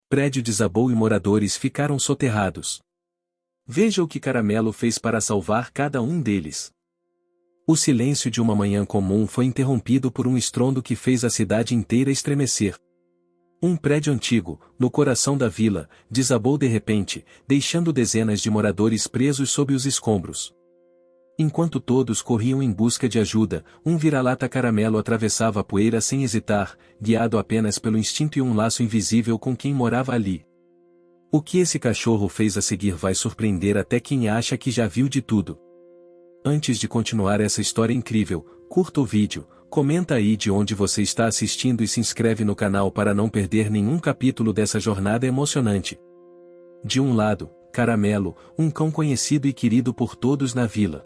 Prédio desabou e moradores ficaram soterrados. Veja o que Caramelo fez para salvar cada um deles. O silêncio de uma manhã comum foi interrompido por um estrondo que fez a cidade inteira estremecer. Um prédio antigo, no coração da vila, desabou de repente, deixando dezenas de moradores presos sob os escombros. Enquanto todos corriam em busca de ajuda, um vira-lata Caramelo atravessava a poeira sem hesitar, guiado apenas pelo instinto e um laço invisível com quem morava ali. O que esse cachorro fez a seguir vai surpreender até quem acha que já viu de tudo. Antes de continuar essa história incrível, curta o vídeo, comenta aí de onde você está assistindo e se inscreve no canal para não perder nenhum capítulo dessa jornada emocionante. De um lado, Caramelo, um cão conhecido e querido por todos na vila.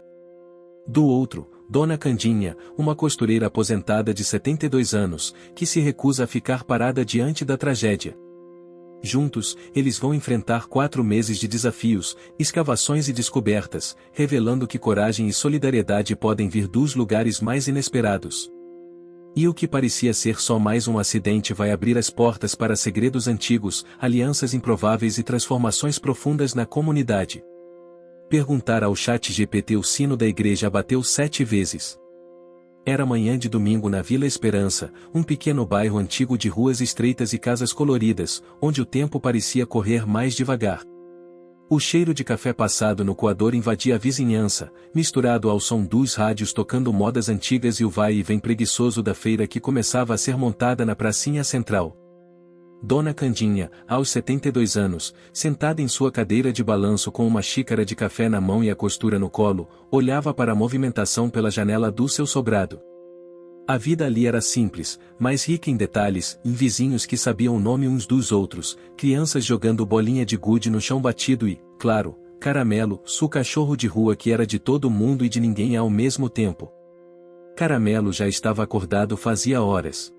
Do outro, Dona Candinha, uma costureira aposentada de 72 anos, que se recusa a ficar parada diante da tragédia. Juntos, eles vão enfrentar 4 meses de desafios, escavações e descobertas, revelando que coragem e solidariedade podem vir dos lugares mais inesperados. E o que parecia ser só mais um acidente vai abrir as portas para segredos antigos, alianças improváveis e transformações profundas na comunidade. Perguntar ao ChatGPT: o sino da igreja bateu 7 vezes. Era manhã de domingo na Vila Esperança, um pequeno bairro antigo de ruas estreitas e casas coloridas, onde o tempo parecia correr mais devagar. O cheiro de café passado no coador invadia a vizinhança, misturado ao som dos rádios tocando modas antigas e o vai e vem preguiçoso da feira que começava a ser montada na pracinha central. Dona Candinha, aos 72 anos, sentada em sua cadeira de balanço com uma xícara de café na mão e a costura no colo, olhava para a movimentação pela janela do seu sobrado. A vida ali era simples, mas rica em detalhes, em vizinhos que sabiam o nome uns dos outros, crianças jogando bolinha de gude no chão batido e, claro, Caramelo, seu cachorro de rua que era de todo mundo e de ninguém ao mesmo tempo. Caramelo já estava acordado fazia horas.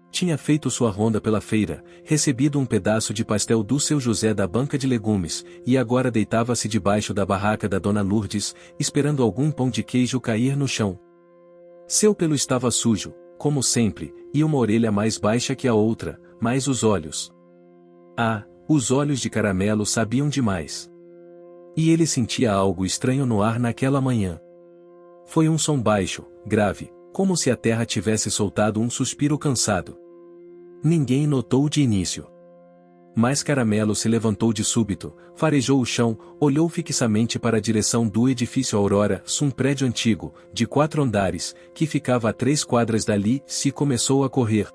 Tinha feito sua ronda pela feira, recebido um pedaço de pastel do seu José da banca de legumes, e agora deitava-se debaixo da barraca da Dona Lourdes, esperando algum pão de queijo cair no chão. Seu pelo estava sujo, como sempre, e uma orelha mais baixa que a outra, mas os olhos. Ah, os olhos de Caramelo sabiam demais. E ele sentia algo estranho no ar naquela manhã. Foi um som baixo, grave, como se a terra tivesse soltado um suspiro cansado. Ninguém notou de início. Mas Caramelo se levantou de súbito, farejou o chão, olhou fixamente para a direção do edifício Aurora, um prédio antigo, de 4 andares, que ficava a 3 quadras dali, e começou a correr.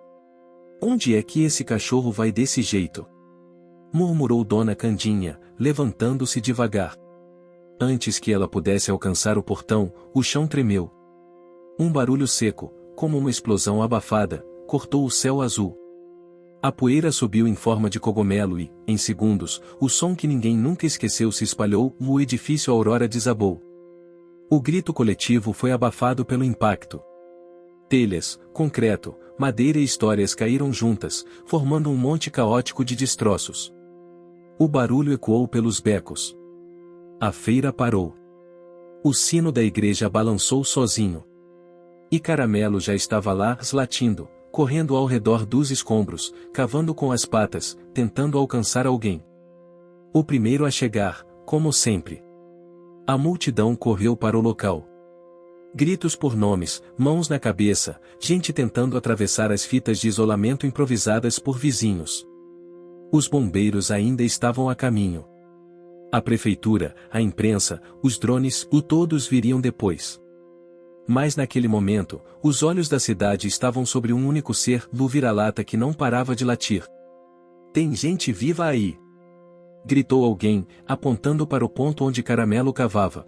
Onde é que esse cachorro vai desse jeito? Murmurou Dona Candinha, levantando-se devagar. Antes que ela pudesse alcançar o portão, o chão tremeu. Um barulho seco, como uma explosão abafada, cortou o céu azul. A poeira subiu em forma de cogumelo e, em segundos, o som que ninguém nunca esqueceu se espalhou, o edifício Aurora desabou. O grito coletivo foi abafado pelo impacto. Telhas, concreto, madeira e histórias caíram juntas, formando um monte caótico de destroços. O barulho ecoou pelos becos. A feira parou. O sino da igreja balançou sozinho. E Caramelo já estava lá, latindo, correndo ao redor dos escombros, cavando com as patas, tentando alcançar alguém. O primeiro a chegar, como sempre. A multidão correu para o local. Gritos por nomes, mãos na cabeça, gente tentando atravessar as fitas de isolamento improvisadas por vizinhos. Os bombeiros ainda estavam a caminho. A prefeitura, a imprensa, os drones, todos viriam depois. Mas naquele momento, os olhos da cidade estavam sobre um único ser, do vira-lata que não parava de latir. "Tem gente viva aí!" gritou alguém, apontando para o ponto onde Caramelo cavava.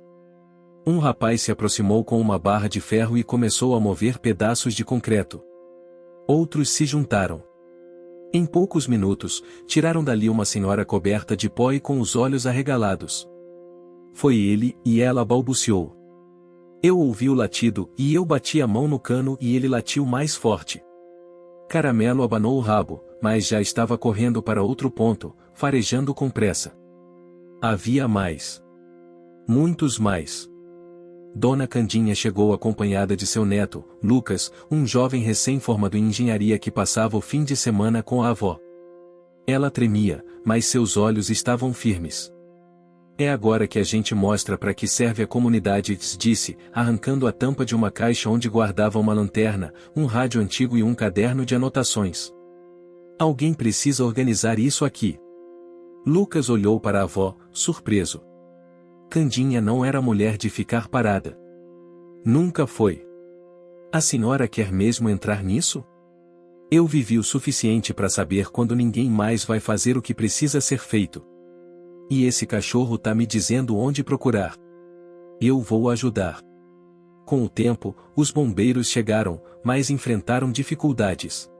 Um rapaz se aproximou com uma barra de ferro e começou a mover pedaços de concreto. Outros se juntaram. Em poucos minutos, tiraram dali uma senhora coberta de pó e com os olhos arregalados. Foi ele, e ela balbuciou. Eu ouvi o latido, e eu bati a mão no cano e ele latiu mais forte. Caramelo abanou o rabo, mas já estava correndo para outro ponto, farejando com pressa. Havia mais. Muitos mais. Dona Candinha chegou acompanhada de seu neto, Lucas, um jovem recém-formado em engenharia que passava o fim de semana com a avó. Ela tremia, mas seus olhos estavam firmes. É agora que a gente mostra para que serve a comunidade, disse, arrancando a tampa de uma caixa onde guardava uma lanterna, um rádio antigo e um caderno de anotações. Alguém precisa organizar isso aqui. Lucas olhou para a avó, surpreso. Candinha não era mulher de ficar parada. Nunca foi. A senhora quer mesmo entrar nisso? Eu vivi o suficiente para saber quando ninguém mais vai fazer o que precisa ser feito. E esse cachorro tá me dizendo onde procurar. Eu vou ajudar. Com o tempo, os bombeiros chegaram, mas enfrentaram dificuldades.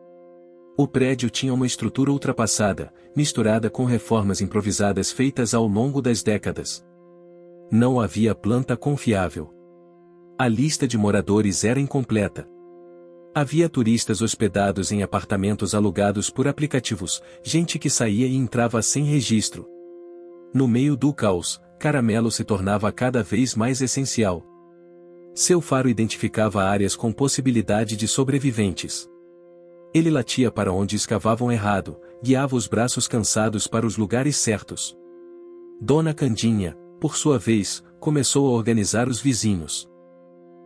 O prédio tinha uma estrutura ultrapassada, misturada com reformas improvisadas feitas ao longo das décadas. Não havia planta confiável. A lista de moradores era incompleta. Havia turistas hospedados em apartamentos alugados por aplicativos, gente que saía e entrava sem registro. No meio do caos, Caramelo se tornava cada vez mais essencial. Seu faro identificava áreas com possibilidade de sobreviventes. Ele latia para onde escavavam errado, guiava os braços cansados para os lugares certos. Dona Candinha, por sua vez, começou a organizar os vizinhos.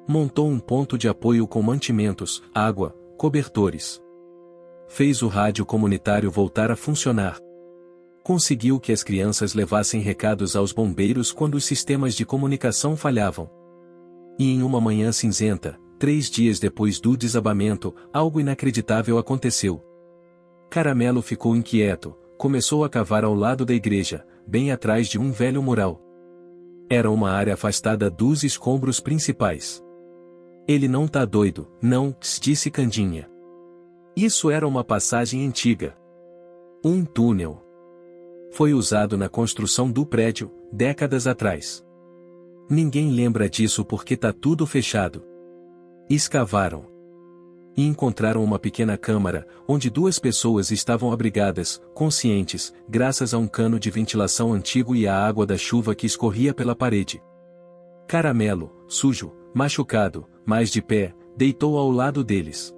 Montou um ponto de apoio com mantimentos, água, cobertores. Fez o rádio comunitário voltar a funcionar. Conseguiu que as crianças levassem recados aos bombeiros quando os sistemas de comunicação falhavam. E em uma manhã cinzenta, 3 dias depois do desabamento, algo inacreditável aconteceu. Caramelo ficou inquieto, começou a cavar ao lado da igreja, bem atrás de um velho mural. Era uma área afastada dos escombros principais. Ele não tá doido, não, disse Candinha. Isso era uma passagem antiga. Um túnel. Foi usado na construção do prédio, décadas atrás. Ninguém lembra disso porque tá tudo fechado. Escavaram. E encontraram uma pequena câmara, onde 2 pessoas estavam abrigadas, conscientes, graças a um cano de ventilação antigo e à água da chuva que escorria pela parede. Caramelo, sujo, machucado, mas de pé, deitou ao lado deles.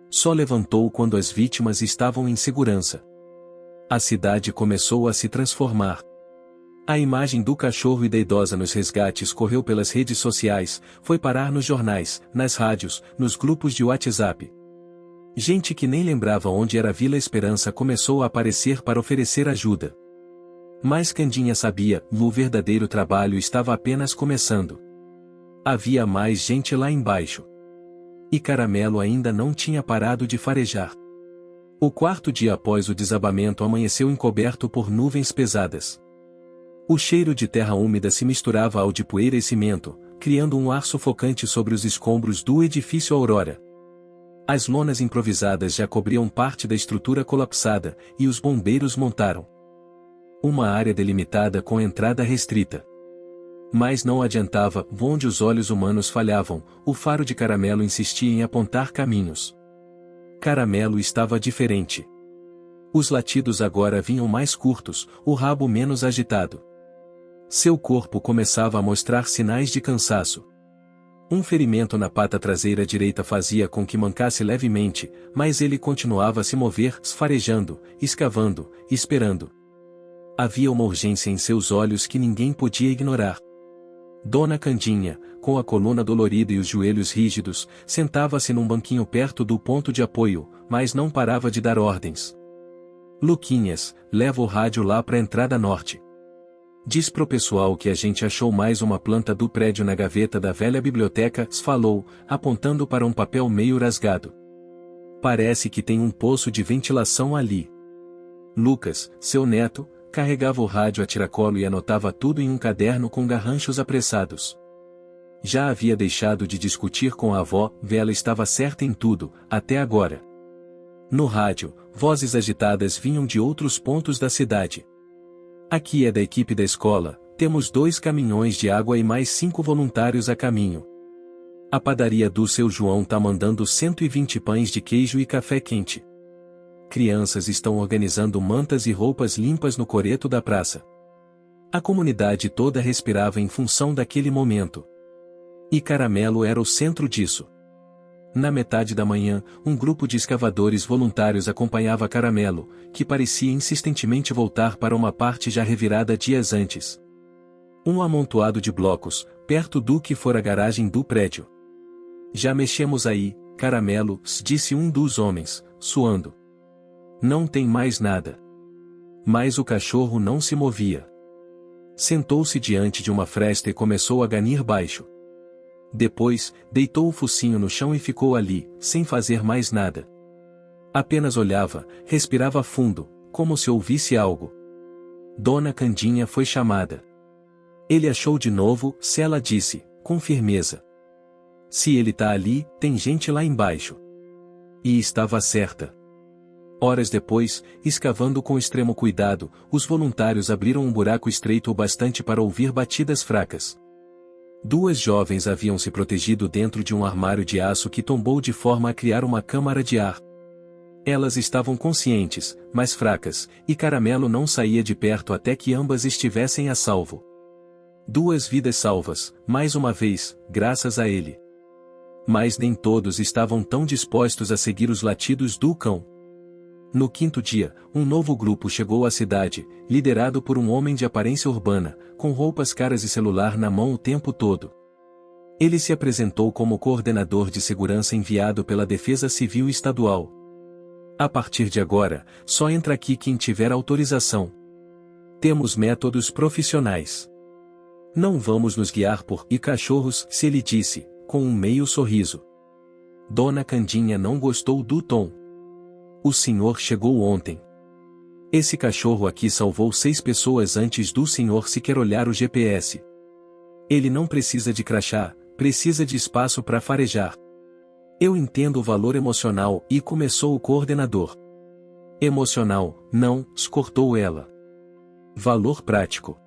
Só levantou quando as vítimas estavam em segurança. A cidade começou a se transformar. A imagem do cachorro e da idosa nos resgates correu pelas redes sociais, foi parar nos jornais, nas rádios, nos grupos de WhatsApp. Gente que nem lembrava onde era Vila Esperança começou a aparecer para oferecer ajuda. Mas Candinha sabia, o verdadeiro trabalho estava apenas começando. Havia mais gente lá embaixo. E Caramelo ainda não tinha parado de farejar. O 4º dia após o desabamento amanheceu encoberto por nuvens pesadas. O cheiro de terra úmida se misturava ao de poeira e cimento, criando um ar sufocante sobre os escombros do edifício Aurora. As lonas improvisadas já cobriam parte da estrutura colapsada, e os bombeiros montaram uma área delimitada com entrada restrita. Mas não adiantava, onde os olhos humanos falhavam, o faro de Caramelo insistia em apontar caminhos. Caramelo estava diferente. Os latidos agora vinham mais curtos, o rabo menos agitado. Seu corpo começava a mostrar sinais de cansaço. Um ferimento na pata traseira direita fazia com que mancasse levemente, mas ele continuava a se mover, esfarejando, escavando, esperando. Havia uma urgência em seus olhos que ninguém podia ignorar. Dona Candinha, com a coluna dolorida e os joelhos rígidos, sentava-se num banquinho perto do ponto de apoio, mas não parava de dar ordens. Luquinhas, leva o rádio lá para a entrada norte. Diz pro pessoal que a gente achou mais uma planta do prédio na gaveta da velha biblioteca, falou, apontando para um papel meio rasgado. Parece que tem um poço de ventilação ali. Lucas, seu neto, carregava o rádio a tiracolo e anotava tudo em um caderno com garranchos apressados. Já havia deixado de discutir com a avó, ela estava certa em tudo, até agora. No rádio, vozes agitadas vinham de outros pontos da cidade. Aqui é da equipe da escola, temos 2 caminhões de água e mais 5 voluntários a caminho. A padaria do seu João tá mandando 120 pães de queijo e café quente. Crianças estão organizando mantas e roupas limpas no coreto da praça. A comunidade toda respirava em função daquele momento. E Caramelo era o centro disso. Na metade da manhã, um grupo de escavadores voluntários acompanhava Caramelo, que parecia insistentemente voltar para uma parte já revirada dias antes. Um amontoado de blocos, perto do que fora a garagem do prédio. Já mexemos aí, Caramelo, disse um dos homens, suando. Não tem mais nada. Mas o cachorro não se movia. Sentou-se diante de uma fresta e começou a ganir baixo. Depois, deitou o focinho no chão e ficou ali, sem fazer mais nada. Apenas olhava, respirava fundo, como se ouvisse algo. Dona Candinha foi chamada. Ele achou de novo, se ela disse, com firmeza. Se ele tá ali, tem gente lá embaixo. E estava certa. Horas depois, escavando com extremo cuidado, os voluntários abriram um buraco estreito o bastante para ouvir batidas fracas. Duas jovens haviam se protegido dentro de um armário de aço que tombou de forma a criar uma câmara de ar. Elas estavam conscientes, mas fracas, e Caramelo não saía de perto até que ambas estivessem a salvo. 2 vidas salvas, mais uma vez, graças a ele. Mas nem todos estavam tão dispostos a seguir os latidos do cão. No 5º dia, um novo grupo chegou à cidade, liderado por um homem de aparência urbana, com roupas caras e celular na mão o tempo todo. Ele se apresentou como coordenador de segurança enviado pela Defesa Civil Estadual. A partir de agora, só entra aqui quem tiver autorização. Temos métodos profissionais. Não vamos nos guiar por "e cachorros", se ele disse, com um meio sorriso. Dona Candinha não gostou do tom. O senhor chegou ontem. Esse cachorro aqui salvou 6 pessoas antes do senhor sequer olhar o GPS. Ele não precisa de crachá, precisa de espaço para farejar. Eu entendo o valor emocional, e começou o coordenador. Emocional, não, cortou ela. Valor prático.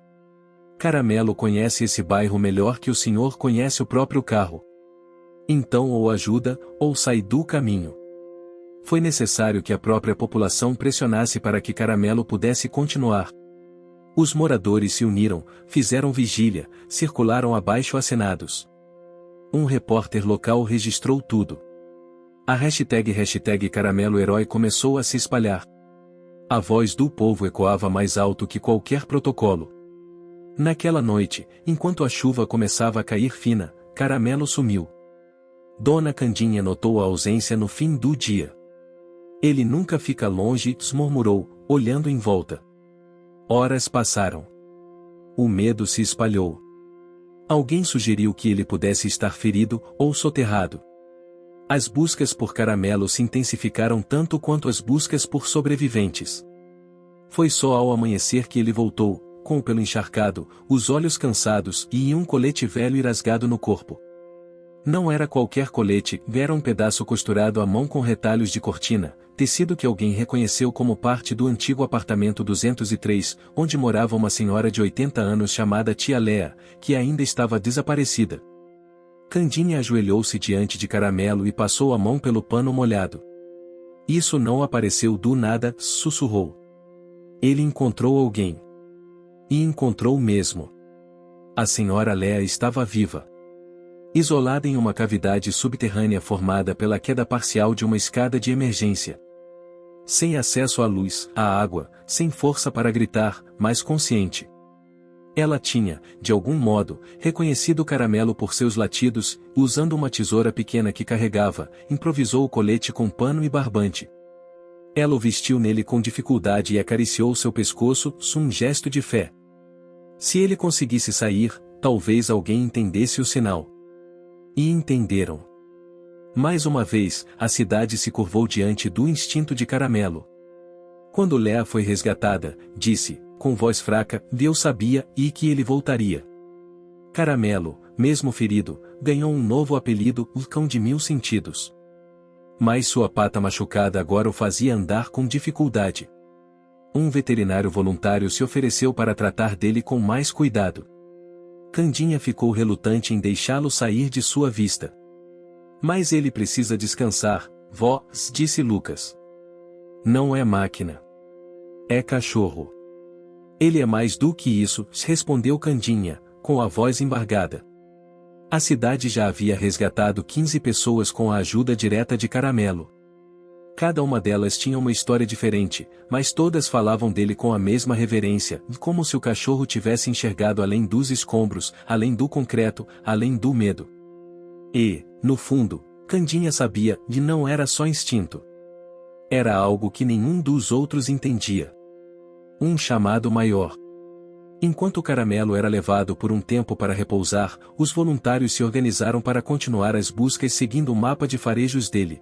Caramelo conhece esse bairro melhor que o senhor conhece o próprio carro. Então ou ajuda, ou sai do caminho. Foi necessário que a própria população pressionasse para que Caramelo pudesse continuar. Os moradores se uniram, fizeram vigília, circularam abaixo assinados. Um repórter local registrou tudo. A hashtag Caramelo Herói começou a se espalhar. A voz do povo ecoava mais alto que qualquer protocolo. Naquela noite, enquanto a chuva começava a cair fina, Caramelo sumiu. Dona Candinha notou a ausência no fim do dia. Ele nunca fica longe, murmurou, olhando em volta. Horas passaram. O medo se espalhou. Alguém sugeriu que ele pudesse estar ferido ou soterrado. As buscas por Caramelo se intensificaram tanto quanto as buscas por sobreviventes. Foi só ao amanhecer que ele voltou, com o pelo encharcado, os olhos cansados e um colete velho e rasgado no corpo. Não era qualquer colete, era um pedaço costurado à mão com retalhos de cortina, tecido que alguém reconheceu como parte do antigo apartamento 203, onde morava uma senhora de 80 anos chamada Tia Léa, que ainda estava desaparecida. Candinha ajoelhou-se diante de Caramelo e passou a mão pelo pano molhado. Isso não apareceu do nada, sussurrou. Ele encontrou alguém. E encontrou mesmo. A senhora Léa estava viva. Isolada em uma cavidade subterrânea formada pela queda parcial de uma escada de emergência. Sem acesso à luz, à água, sem força para gritar, mas consciente. Ela tinha, de algum modo, reconhecido Caramelo por seus latidos, usando uma tesoura pequena que carregava, improvisou o colete com pano e barbante. Ela o vestiu nele com dificuldade e acariciou seu pescoço, um gesto de fé. Se ele conseguisse sair, talvez alguém entendesse o sinal. E entenderam. Mais uma vez, a cidade se curvou diante do instinto de Caramelo. Quando Léa foi resgatada, disse, com voz fraca, Deus sabia, e que ele voltaria. Caramelo, mesmo ferido, ganhou um novo apelido, o Cão de Mil Sentidos. Mas sua pata machucada agora o fazia andar com dificuldade. Um veterinário voluntário se ofereceu para tratar dele com mais cuidado. Candinha ficou relutante em deixá-lo sair de sua vista. Mas ele precisa descansar, vó, disse Lucas. Não é máquina. É cachorro. Ele é mais do que isso, respondeu Candinha, com a voz embargada. A cidade já havia resgatado 15 pessoas com a ajuda direta de Caramelo. Cada uma delas tinha uma história diferente, mas todas falavam dele com a mesma reverência, como se o cachorro tivesse enxergado além dos escombros, além do concreto, além do medo. E, no fundo, Candinha sabia que não era só instinto. Era algo que nenhum dos outros entendia. Um chamado maior. Enquanto Caramelo era levado por um tempo para repousar, os voluntários se organizaram para continuar as buscas seguindo o mapa de farejos dele.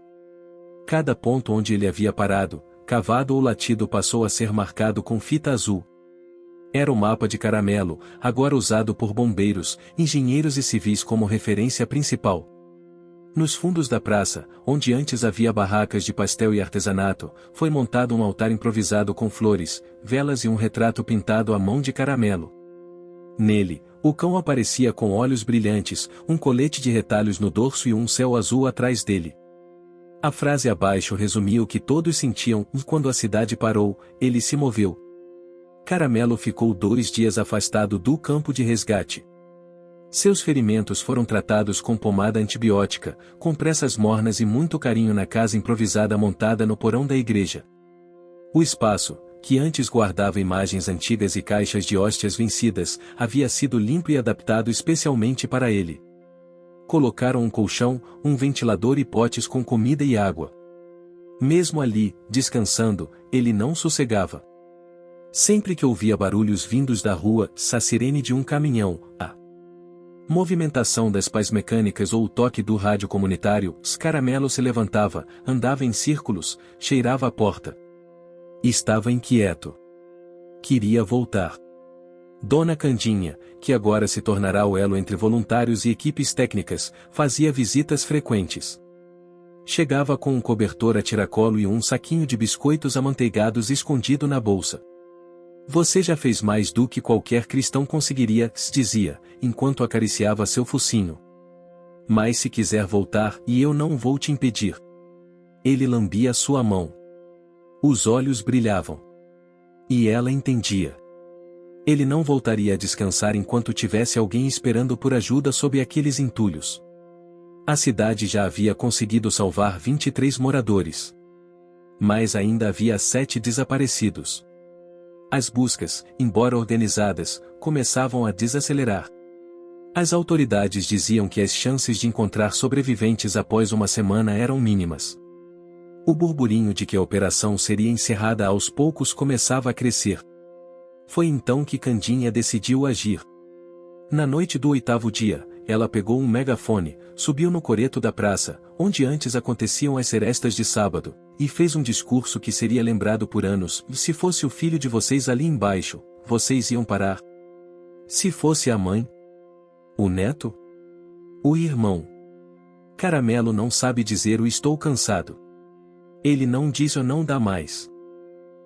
Cada ponto onde ele havia parado, cavado ou latido passou a ser marcado com fita azul. Era o mapa de Caramelo, agora usado por bombeiros, engenheiros e civis como referência principal. Nos fundos da praça, onde antes havia barracas de pastel e artesanato, foi montado um altar improvisado com flores, velas e um retrato pintado à mão de Caramelo. Nele, o cão aparecia com olhos brilhantes, um colete de retalhos no dorso e um céu azul atrás dele. A frase abaixo resumia o que todos sentiam, e quando a cidade parou, ele se moveu. Caramelo ficou 2 dias afastado do campo de resgate. Seus ferimentos foram tratados com pomada antibiótica, compressas mornas e muito carinho na casa improvisada montada no porão da igreja. O espaço, que antes guardava imagens antigas e caixas de hóstias vencidas, havia sido limpo e adaptado especialmente para ele. Colocaram um colchão, um ventilador e potes com comida e água. Mesmo ali, descansando, ele não sossegava. Sempre que ouvia barulhos vindos da rua, a sirene de um caminhão, a movimentação das pás mecânicas ou o toque do rádio comunitário, Caramelo se levantava, andava em círculos, cheirava a porta. Estava inquieto. Queria voltar. Dona Candinha, que agora se tornará o elo entre voluntários e equipes técnicas, fazia visitas frequentes. Chegava com um cobertor a tiracolo e um saquinho de biscoitos amanteigados escondido na bolsa. Você já fez mais do que qualquer cristão conseguiria, dizia, enquanto acariciava seu focinho. Mas se quiser voltar, e eu não vou te impedir. Ele lambia sua mão. Os olhos brilhavam. E ela entendia. Ele não voltaria a descansar enquanto tivesse alguém esperando por ajuda sob aqueles entulhos. A cidade já havia conseguido salvar 23 moradores. Mas ainda havia 7 desaparecidos. As buscas, embora organizadas, começavam a desacelerar. As autoridades diziam que as chances de encontrar sobreviventes após uma semana eram mínimas. O burburinho de que a operação seria encerrada aos poucos começava a crescer. Foi então que Candinha decidiu agir. Na noite do 8º dia, ela pegou um megafone, subiu no coreto da praça, onde antes aconteciam as serestas de sábado, e fez um discurso que seria lembrado por anos. Se fosse o filho de vocês ali embaixo, vocês iam parar. Se fosse a mãe, o neto, o irmão. Caramelo não sabe dizer o estou cansado. Ele não diz o não dá mais.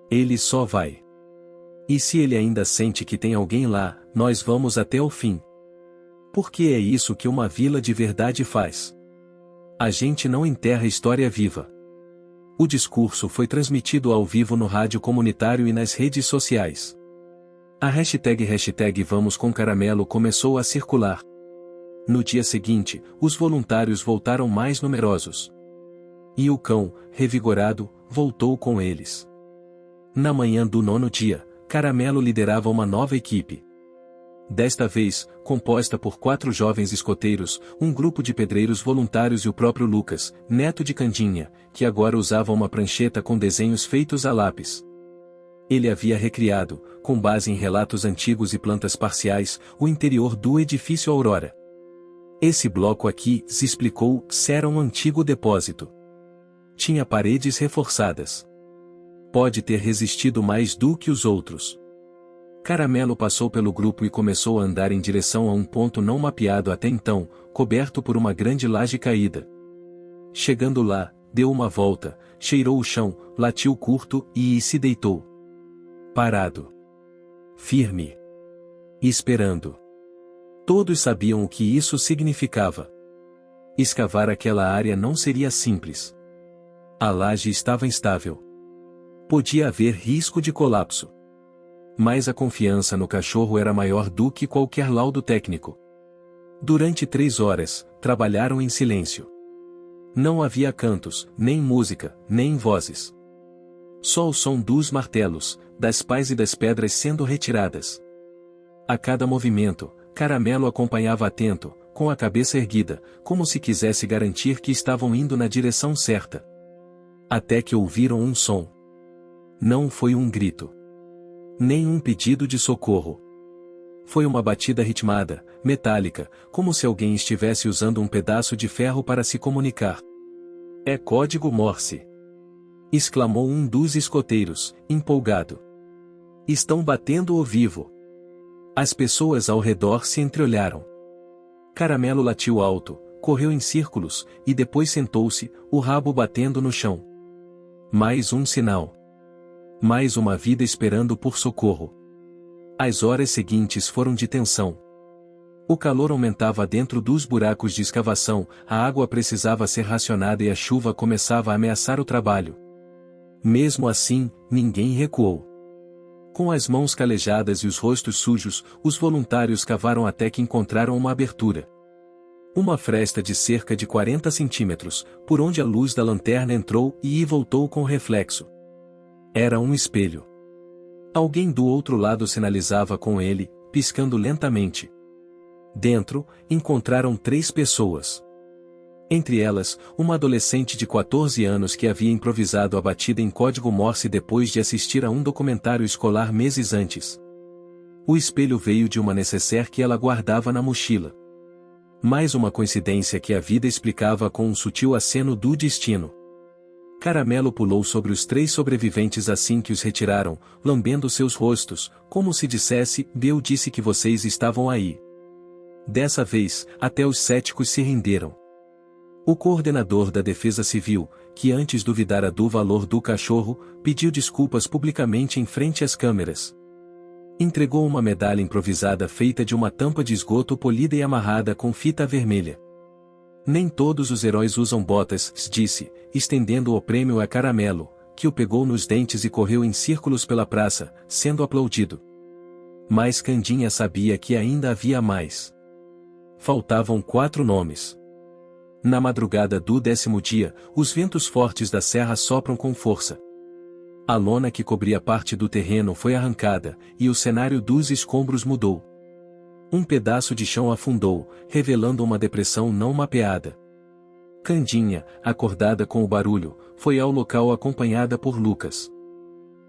Ele só vai. E se ele ainda sente que tem alguém lá, nós vamos até o fim. Porque é isso que uma vila de verdade faz. A gente não enterra história viva. O discurso foi transmitido ao vivo no rádio comunitário e nas redes sociais. A hashtag Vamos com Caramelo começou a circular. No dia seguinte, os voluntários voltaram mais numerosos. E o cão, revigorado, voltou com eles. Na manhã do 9º dia, Caramelo liderava uma nova equipe. Desta vez, composta por 4 jovens escoteiros, um grupo de pedreiros voluntários e o próprio Lucas, neto de Candinha, que agora usava uma prancheta com desenhos feitos a lápis. Ele havia recriado, com base em relatos antigos e plantas parciais, o interior do edifício Aurora. Esse bloco aqui, se explicou, era um antigo depósito. Tinha paredes reforçadas. Pode ter resistido mais do que os outros. Caramelo passou pelo grupo e começou a andar em direção a um ponto não mapeado até então, coberto por uma grande laje caída. Chegando lá, deu uma volta, cheirou o chão, latiu curto e se deitou. Parado. Firme. Esperando. Todos sabiam o que isso significava. Escavar aquela área não seria simples. A laje estava instável. Podia haver risco de colapso. Mas a confiança no cachorro era maior do que qualquer laudo técnico. Durante 3 horas, trabalharam em silêncio. Não havia cantos, nem música, nem vozes. Só o som dos martelos, das pás e das pedras sendo retiradas. A cada movimento, Caramelo acompanhava atento, com a cabeça erguida, como se quisesse garantir que estavam indo na direção certa. Até que ouviram um som. Não foi um grito. Nem um pedido de socorro. Foi uma batida ritmada, metálica, como se alguém estivesse usando um pedaço de ferro para se comunicar. É código Morse! Exclamou um dos escoteiros, empolgado. Estão batendo o vivo. As pessoas ao redor se entreolharam. Caramelo latiu alto, correu em círculos, e depois sentou-se, o rabo batendo no chão. Mais um sinal. Mais uma vida esperando por socorro. As horas seguintes foram de tensão. O calor aumentava dentro dos buracos de escavação, a água precisava ser racionada e a chuva começava a ameaçar o trabalho. Mesmo assim, ninguém recuou. Com as mãos calejadas e os rostos sujos, os voluntários cavaram até que encontraram uma abertura. Uma fresta de cerca de 40 centímetros, por onde a luz da lanterna entrou e voltou com reflexo. Era um espelho. Alguém do outro lado sinalizava com ele, piscando lentamente. Dentro, encontraram 3 pessoas. Entre elas, uma adolescente de 14 anos que havia improvisado a batida em código Morse depois de assistir a um documentário escolar meses antes. O espelho veio de uma nécessaire que ela guardava na mochila. Mais uma coincidência que a vida explicava com um sutil aceno do destino. Caramelo pulou sobre os 3 sobreviventes assim que os retiraram, lambendo seus rostos, como se dissesse: Deus disse que vocês estavam aí. Dessa vez, até os céticos se renderam. O coordenador da Defesa Civil, que antes duvidara do valor do cachorro, pediu desculpas publicamente em frente às câmeras. Entregou uma medalha improvisada feita de uma tampa de esgoto polida e amarrada com fita vermelha. Nem todos os heróis usam botas, disse, estendendo o prêmio a Caramelo, que o pegou nos dentes e correu em círculos pela praça, sendo aplaudido. Mas Candinha sabia que ainda havia mais. Faltavam 4 nomes. Na madrugada do 10º dia, os ventos fortes da serra sopram com força. A lona que cobria parte do terreno foi arrancada, e o cenário dos escombros mudou. Um pedaço de chão afundou, revelando uma depressão não mapeada. Candinha, acordada com o barulho, foi ao local acompanhada por Lucas.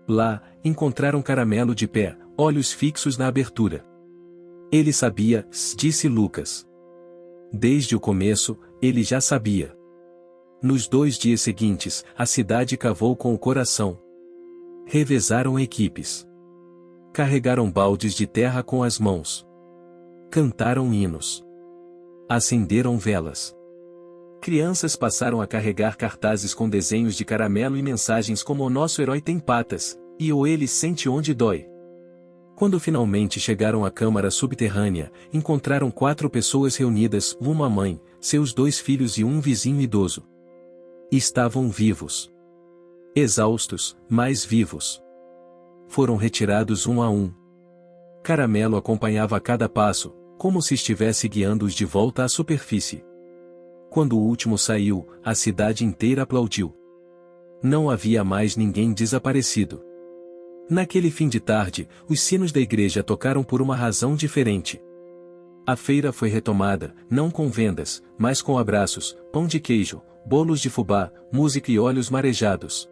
Lá, encontraram Caramelo de pé, olhos fixos na abertura. Ele sabia, disse Lucas. Desde o começo, ele já sabia. Nos 2 dias seguintes, a cidade cavou com o coração. Revezaram equipes. Carregaram baldes de terra com as mãos. Cantaram hinos. Acenderam velas. Crianças passaram a carregar cartazes com desenhos de Caramelo e mensagens como: o nosso herói tem patas, e ou ele sente onde dói. Quando finalmente chegaram à câmara subterrânea, encontraram 4 pessoas reunidas, uma mãe, seus 2 filhos e um vizinho idoso. Estavam vivos. Exaustos, mas vivos. Foram retirados um a um. Caramelo acompanhava a cada passo, como se estivesse guiando-os de volta à superfície. Quando o último saiu, a cidade inteira aplaudiu. Não havia mais ninguém desaparecido. Naquele fim de tarde, os sinos da igreja tocaram por uma razão diferente. A feira foi retomada, não com vendas, mas com abraços, pão de queijo, bolos de fubá, música e olhos marejados.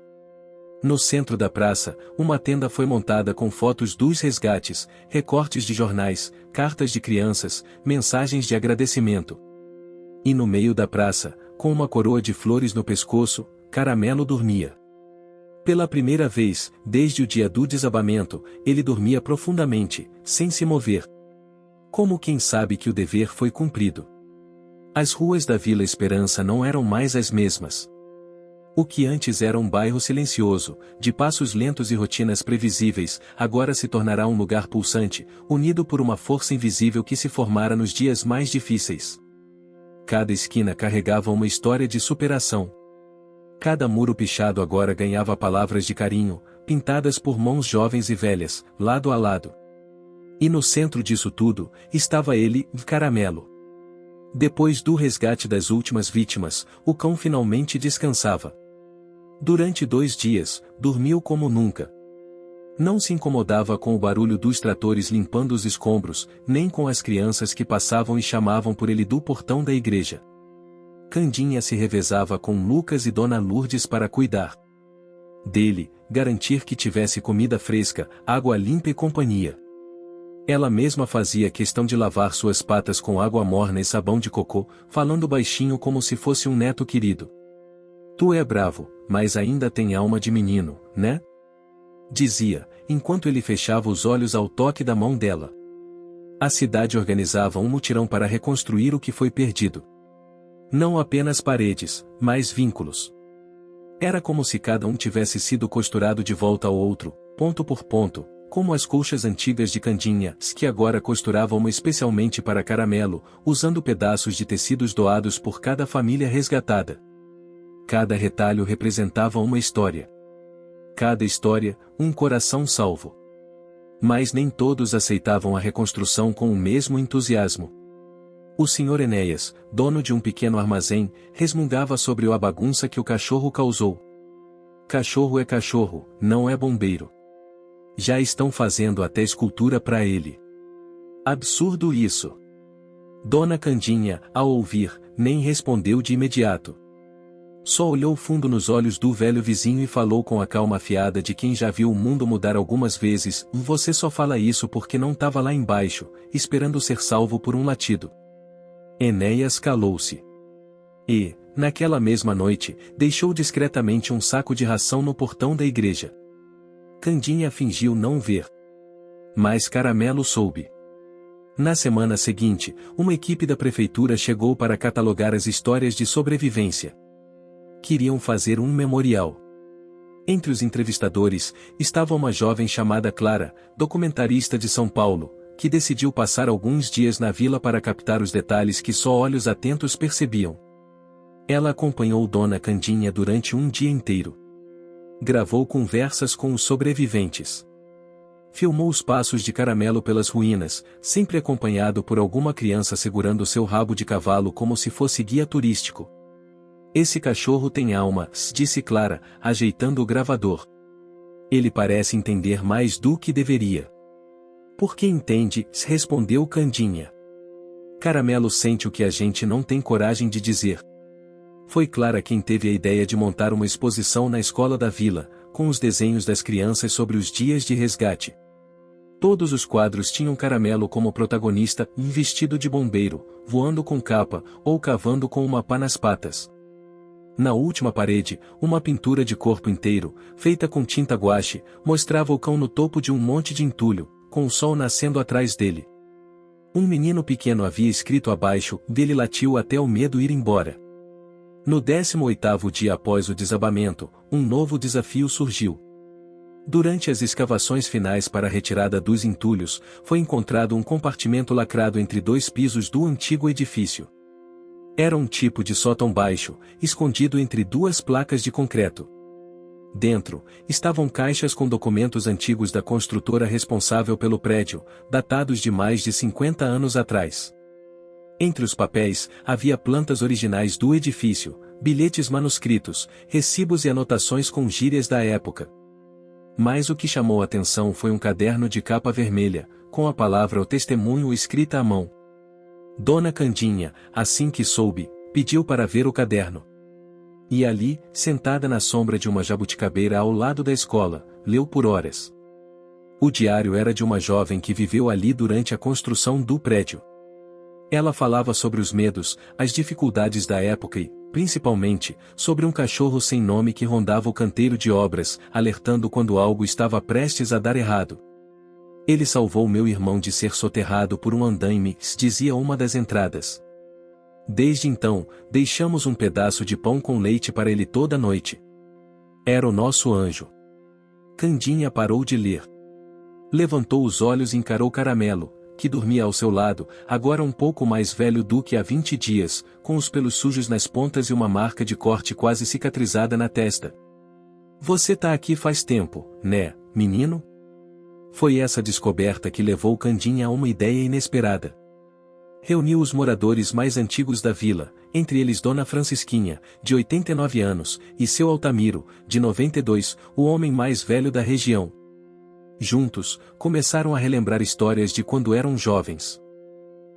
No centro da praça, uma tenda foi montada com fotos dos resgates, recortes de jornais, cartas de crianças, mensagens de agradecimento. E no meio da praça, com uma coroa de flores no pescoço, Caramelo dormia. Pela primeira vez, desde o dia do desabamento, ele dormia profundamente, sem se mover. Como quem sabe que o dever foi cumprido. As ruas da Vila Esperança não eram mais as mesmas. O que antes era um bairro silencioso, de passos lentos e rotinas previsíveis, agora se tornará um lugar pulsante, unido por uma força invisível que se formara nos dias mais difíceis. Cada esquina carregava uma história de superação. Cada muro pichado agora ganhava palavras de carinho, pintadas por mãos jovens e velhas, lado a lado. E no centro disso tudo, estava ele, Caramelo. Depois do resgate das últimas vítimas, o cão finalmente descansava. Durante 2 dias, dormiu como nunca. Não se incomodava com o barulho dos tratores limpando os escombros, nem com as crianças que passavam e chamavam por ele do portão da igreja. Candinha se revezava com Lucas e Dona Lourdes para cuidar dele, garantir que tivesse comida fresca, água limpa e companhia. Ela mesma fazia questão de lavar suas patas com água morna e sabão de cocô, falando baixinho como se fosse um neto querido. Tu é bravo, mas ainda tem alma de menino, né? Dizia, enquanto ele fechava os olhos ao toque da mão dela. A cidade organizava um mutirão para reconstruir o que foi perdido. Não apenas paredes, mas vínculos. Era como se cada um tivesse sido costurado de volta ao outro, ponto por ponto, como as colchas antigas de Candinha, que agora costurava uma especialmente para Caramelo, usando pedaços de tecidos doados por cada família resgatada. Cada retalho representava uma história. Cada história, um coração salvo. Mas nem todos aceitavam a reconstrução com o mesmo entusiasmo. O Sr. Enéas, dono de um pequeno armazém, resmungava sobre a bagunça que o cachorro causou. Cachorro é cachorro, não é bombeiro. Já estão fazendo até escultura para ele. Absurdo isso. Dona Candinha, ao ouvir, nem respondeu de imediato. Só olhou fundo nos olhos do velho vizinho e falou com a calma afiada de quem já viu o mundo mudar algumas vezes: você só fala isso porque não estava lá embaixo, esperando ser salvo por um latido. Enéas calou-se. E, naquela mesma noite, deixou discretamente um saco de ração no portão da igreja. Candinha fingiu não ver. Mas Caramelo soube. Na semana seguinte, uma equipe da prefeitura chegou para catalogar as histórias de sobrevivência. Queriam fazer um memorial. Entre os entrevistadores, estava uma jovem chamada Clara, documentarista de São Paulo, que decidiu passar alguns dias na vila para captar os detalhes que só olhos atentos percebiam. Ela acompanhou Dona Candinha durante um dia inteiro. Gravou conversas com os sobreviventes. Filmou os passos de Caramelo pelas ruínas, sempre acompanhado por alguma criança segurando seu rabo de cavalo como se fosse guia turístico. Esse cachorro tem alma, disse Clara, ajeitando o gravador. Ele parece entender mais do que deveria. Por que entende, respondeu Candinha. Caramelo sente o que a gente não tem coragem de dizer. Foi Clara quem teve a ideia de montar uma exposição na escola da vila, com os desenhos das crianças sobre os dias de resgate. Todos os quadros tinham Caramelo como protagonista, vestido de bombeiro, voando com capa, ou cavando com uma pá nas patas. Na última parede, uma pintura de corpo inteiro, feita com tinta guache, mostrava o cão no topo de um monte de entulho, com o sol nascendo atrás dele. Um menino pequeno havia escrito abaixo, dele latiu até o medo ir embora. No 18º dia após o desabamento, um novo desafio surgiu. Durante as escavações finais para a retirada dos entulhos, foi encontrado um compartimento lacrado entre 2 pisos do antigo edifício. Era um tipo de sótão baixo, escondido entre 2 placas de concreto. Dentro, estavam caixas com documentos antigos da construtora responsável pelo prédio, datados de mais de 50 anos atrás. Entre os papéis, havia plantas originais do edifício, bilhetes manuscritos, recibos e anotações com gírias da época. Mas o que chamou a atenção foi um caderno de capa vermelha, com a palavra "O Testemunho" escrita à mão. Dona Candinha, assim que soube, pediu para ver o caderno. E ali, sentada na sombra de uma jabuticabeira ao lado da escola, leu por horas. O diário era de uma jovem que viveu ali durante a construção do prédio. Ela falava sobre os medos, as dificuldades da época e, principalmente, sobre um cachorro sem nome que rondava o canteiro de obras, alertando quando algo estava prestes a dar errado. Ele salvou meu irmão de ser soterrado por um andaime, dizia uma das entradas. Desde então, deixamos um pedaço de pão com leite para ele toda noite. Era o nosso anjo. Candinha parou de ler. Levantou os olhos e encarou Caramelo, que dormia ao seu lado, agora um pouco mais velho do que há 20 dias, com os pelos sujos nas pontas e uma marca de corte quase cicatrizada na testa. Você tá aqui faz tempo, né, menino? Foi essa descoberta que levou Candinha a uma ideia inesperada. Reuniu os moradores mais antigos da vila, entre eles Dona Francisquinha, de 89 anos, e seu Altamiro, de 92, o homem mais velho da região. Juntos, começaram a relembrar histórias de quando eram jovens.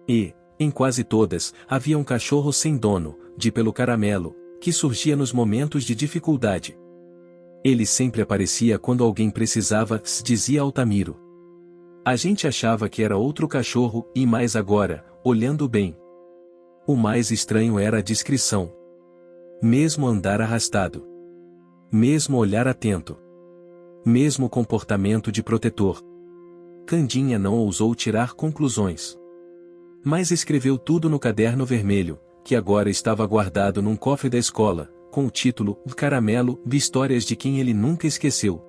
E, em quase todas, havia um cachorro sem dono, de pelo caramelo, que surgia nos momentos de dificuldade. Ele sempre aparecia quando alguém precisava, dizia Altamiro. A gente achava que era outro cachorro, e mais agora, olhando bem. O mais estranho era a discrição. Mesmo andar arrastado. Mesmo olhar atento. Mesmo comportamento de protetor. Candinha não ousou tirar conclusões. Mas escreveu tudo no caderno vermelho, que agora estava guardado num cofre da escola, com o título Caramelo, Histórias de quem ele nunca esqueceu.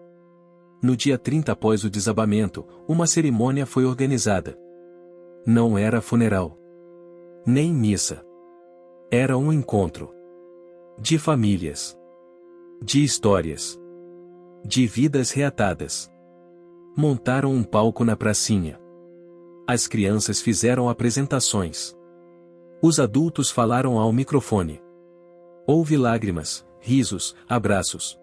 No dia 30 após o desabamento, uma cerimônia foi organizada. Não era funeral. Nem missa. Era um encontro. De famílias. De histórias. De vidas reatadas. Montaram um palco na pracinha. As crianças fizeram apresentações. Os adultos falaram ao microfone. Houve lágrimas, risos, abraços.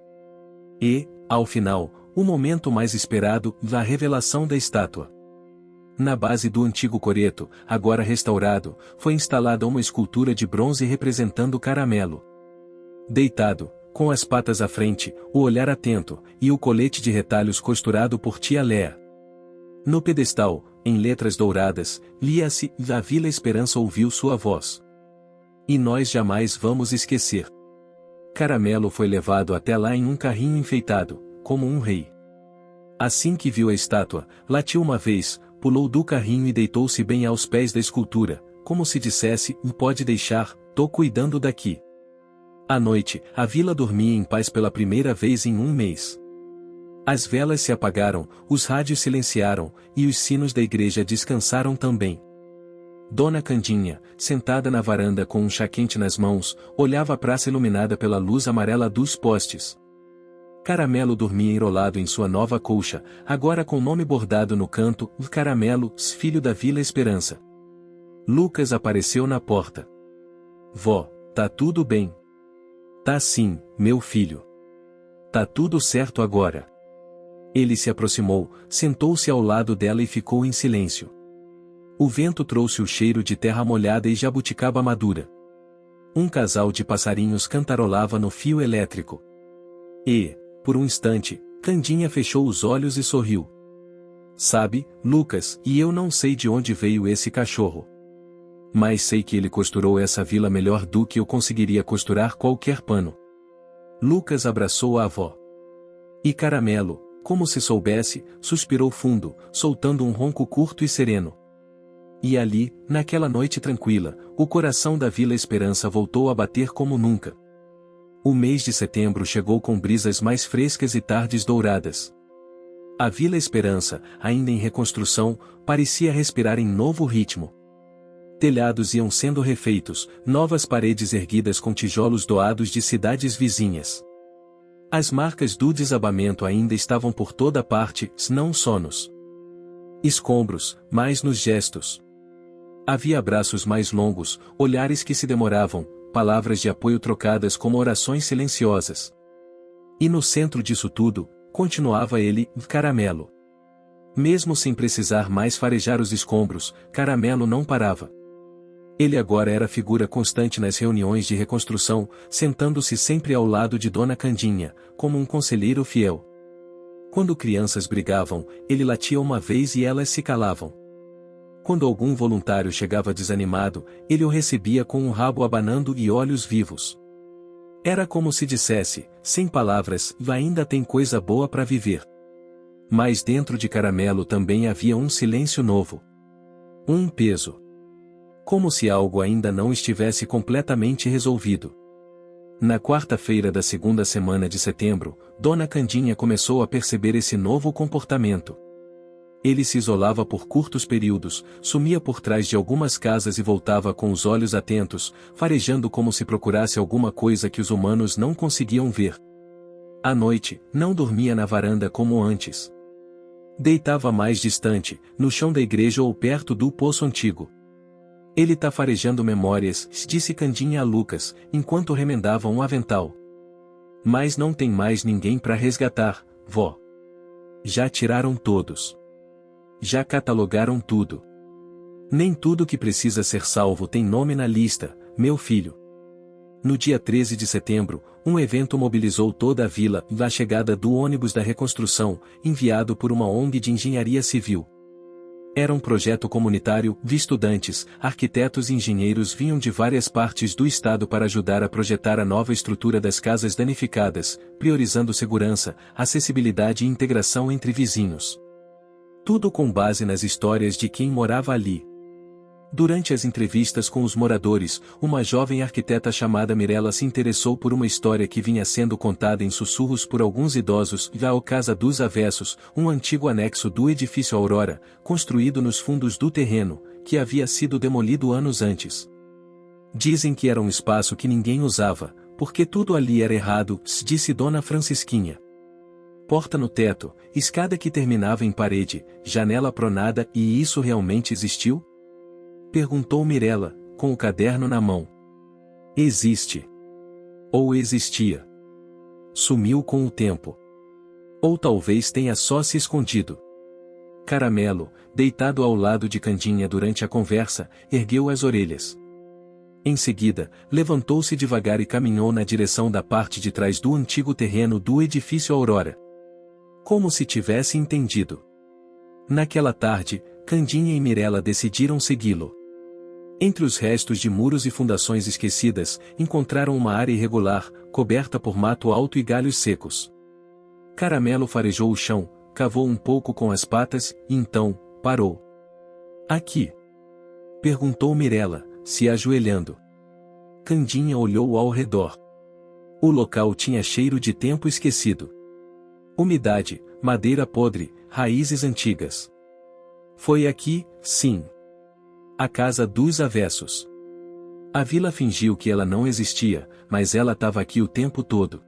E, ao final, o momento mais esperado, a revelação da estátua. Na base do antigo coreto, agora restaurado, foi instalada uma escultura de bronze representando Caramelo. Deitado, com as patas à frente, o olhar atento, e o colete de retalhos costurado por tia Léa. No pedestal, em letras douradas, lia-se: "A Vila Esperança ouviu sua voz. E nós jamais vamos esquecer." Caramelo foi levado até lá em um carrinho enfeitado, como um rei. Assim que viu a estátua, latiu uma vez, pulou do carrinho e deitou-se bem aos pés da escultura, como se dissesse: "Pode deixar, tô cuidando daqui." À noite, a vila dormia em paz pela primeira vez em um mês. As velas se apagaram, os rádios silenciaram, e os sinos da igreja descansaram também. Dona Candinha, sentada na varanda com um chá quente nas mãos, olhava a praça iluminada pela luz amarela dos postes. Caramelo dormia enrolado em sua nova colcha, agora com o nome bordado no canto: Caramelo, filho da Vila Esperança. Lucas apareceu na porta. "Vó, tá tudo bem?" "Tá sim, meu filho. Tá tudo certo agora." Ele se aproximou, sentou-se ao lado dela e ficou em silêncio. O vento trouxe o cheiro de terra molhada e jabuticaba madura. Um casal de passarinhos cantarolava no fio elétrico. E, por um instante, Candinha fechou os olhos e sorriu. "Sabe, Lucas, e eu não sei de onde veio esse cachorro. Mas sei que ele costurou essa vila melhor do que eu conseguiria costurar qualquer pano." Lucas abraçou a avó. E Caramelo, como se soubesse, suspirou fundo, soltando um ronco curto e sereno. E ali, naquela noite tranquila, o coração da Vila Esperança voltou a bater como nunca. O mês de setembro chegou com brisas mais frescas e tardes douradas. A Vila Esperança, ainda em reconstrução, parecia respirar em novo ritmo. Telhados iam sendo refeitos, novas paredes erguidas com tijolos doados de cidades vizinhas. As marcas do desabamento ainda estavam por toda parte, não só nos escombros, mas nos gestos. Havia abraços mais longos, olhares que se demoravam, palavras de apoio trocadas como orações silenciosas. E no centro disso tudo, continuava ele, Caramelo. Mesmo sem precisar mais farejar os escombros, Caramelo não parava. Ele agora era figura constante nas reuniões de reconstrução, sentando-se sempre ao lado de Dona Candinha, como um conselheiro fiel. Quando crianças brigavam, ele latia uma vez e elas se calavam. Quando algum voluntário chegava desanimado, ele o recebia com um rabo abanando e olhos vivos. Era como se dissesse, sem palavras: "Ainda tem coisa boa para viver." Mas dentro de Caramelo também havia um silêncio novo. Um peso. Como se algo ainda não estivesse completamente resolvido. Na quarta-feira da segunda semana de setembro, Dona Candinha começou a perceber esse novo comportamento. Ele se isolava por curtos períodos, sumia por trás de algumas casas e voltava com os olhos atentos, farejando como se procurasse alguma coisa que os humanos não conseguiam ver. À noite, não dormia na varanda como antes. Deitava mais distante, no chão da igreja ou perto do poço antigo. Ele tá farejando memórias, disse Candinha a Lucas, enquanto remendava um avental. Mas não tem mais ninguém para resgatar, vó. Já tiraram todos. Já catalogaram tudo. Nem tudo que precisa ser salvo tem nome na lista, meu filho. No dia 13 de setembro, um evento mobilizou toda a vila, a chegada do ônibus da reconstrução, enviado por uma ONG de engenharia civil. Era um projeto comunitário, de estudantes, arquitetos e engenheiros vinham de várias partes do estado para ajudar a projetar a nova estrutura das casas danificadas, priorizando segurança, acessibilidade e integração entre vizinhos. Tudo com base nas histórias de quem morava ali. Durante as entrevistas com os moradores, uma jovem arquiteta chamada Mirella se interessou por uma história que vinha sendo contada em sussurros por alguns idosos, a Casa dos Avessos, um antigo anexo do edifício Aurora, construído nos fundos do terreno, que havia sido demolido anos antes. Dizem que era um espaço que ninguém usava, porque tudo ali era errado, disse Dona Francisquinha. Porta no teto, escada que terminava em parede, janela pronada, e isso realmente existiu? Perguntou Mirella, com o caderno na mão. Existe. Ou existia. Sumiu com o tempo. Ou talvez tenha só se escondido. Caramelo, deitado ao lado de Candinha durante a conversa, ergueu as orelhas. Em seguida, levantou-se devagar e caminhou na direção da parte de trás do antigo terreno do edifício Aurora. Como se tivesse entendido. Naquela tarde, Candinha e Mirella decidiram segui-lo. Entre os restos de muros e fundações esquecidas, encontraram uma área irregular, coberta por mato alto e galhos secos. Caramelo farejou o chão, cavou um pouco com as patas, e então, parou. Aqui? Perguntou Mirella, se ajoelhando. Candinha olhou ao redor. O local tinha cheiro de tempo esquecido. Umidade, madeira podre, raízes antigas. Foi aqui, sim. A Casa dos Avessos. A vila fingiu que ela não existia, mas ela estava aqui o tempo todo.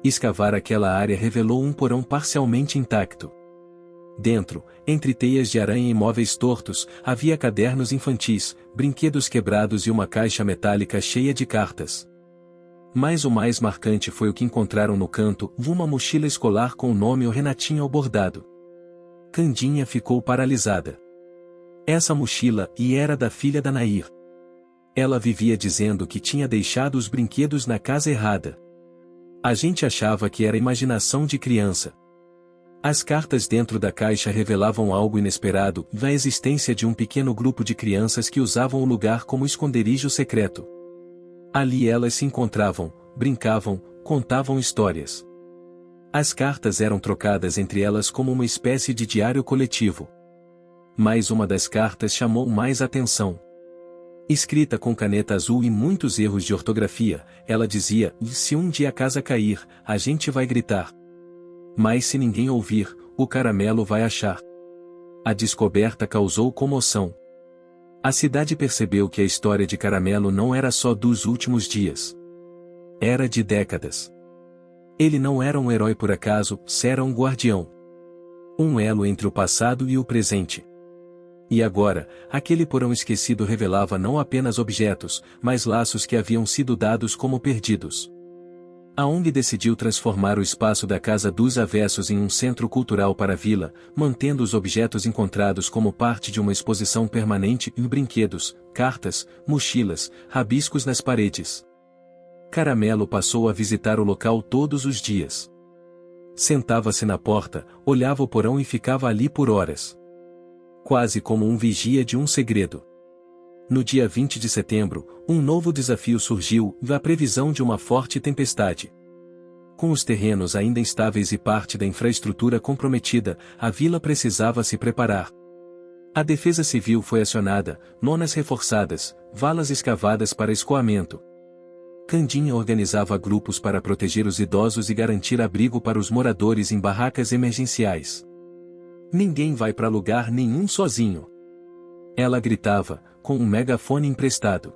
Escavar aquela área revelou um porão parcialmente intacto. Dentro, entre teias de aranha e móveis tortos, havia cadernos infantis, brinquedos quebrados e uma caixa metálica cheia de cartas. Mas o mais marcante foi o que encontraram no canto, uma mochila escolar com o nome O Renatinho ao bordado. Candinha ficou paralisada. Essa mochila era da filha da Nair. Ela vivia dizendo que tinha deixado os brinquedos na casa errada. A gente achava que era imaginação de criança. As cartas dentro da caixa revelavam algo inesperado, a existência de um pequeno grupo de crianças que usavam o lugar como esconderijo secreto. Ali elas se encontravam, brincavam, contavam histórias. As cartas eram trocadas entre elas como uma espécie de diário coletivo. Mas uma das cartas chamou mais atenção. Escrita com caneta azul e muitos erros de ortografia, ela dizia: se um dia a casa cair, a gente vai gritar. Mas se ninguém ouvir, o Caramelo vai achar. A descoberta causou comoção. A cidade percebeu que a história de Caramelo não era só dos últimos dias. Era de décadas. Ele não era um herói por acaso, era um guardião. Um elo entre o passado e o presente. E agora, aquele porão esquecido revelava não apenas objetos, mas laços que haviam sido dados como perdidos. A ONG decidiu transformar o espaço da Casa dos Avessos em um centro cultural para a vila, mantendo os objetos encontrados como parte de uma exposição permanente em brinquedos, cartas, mochilas, rabiscos nas paredes. Caramelo passou a visitar o local todos os dias. Sentava-se na porta, olhava o porão e ficava ali por horas. Quase como um vigia de um segredo. No dia 20 de setembro, um novo desafio surgiu, a previsão de uma forte tempestade. Com os terrenos ainda instáveis e parte da infraestrutura comprometida, a vila precisava se preparar. A Defesa Civil foi acionada, lonas reforçadas, valas escavadas para escoamento. Candinha organizava grupos para proteger os idosos e garantir abrigo para os moradores em barracas emergenciais. Ninguém vai para lugar nenhum sozinho. Ela gritava, com um megafone emprestado.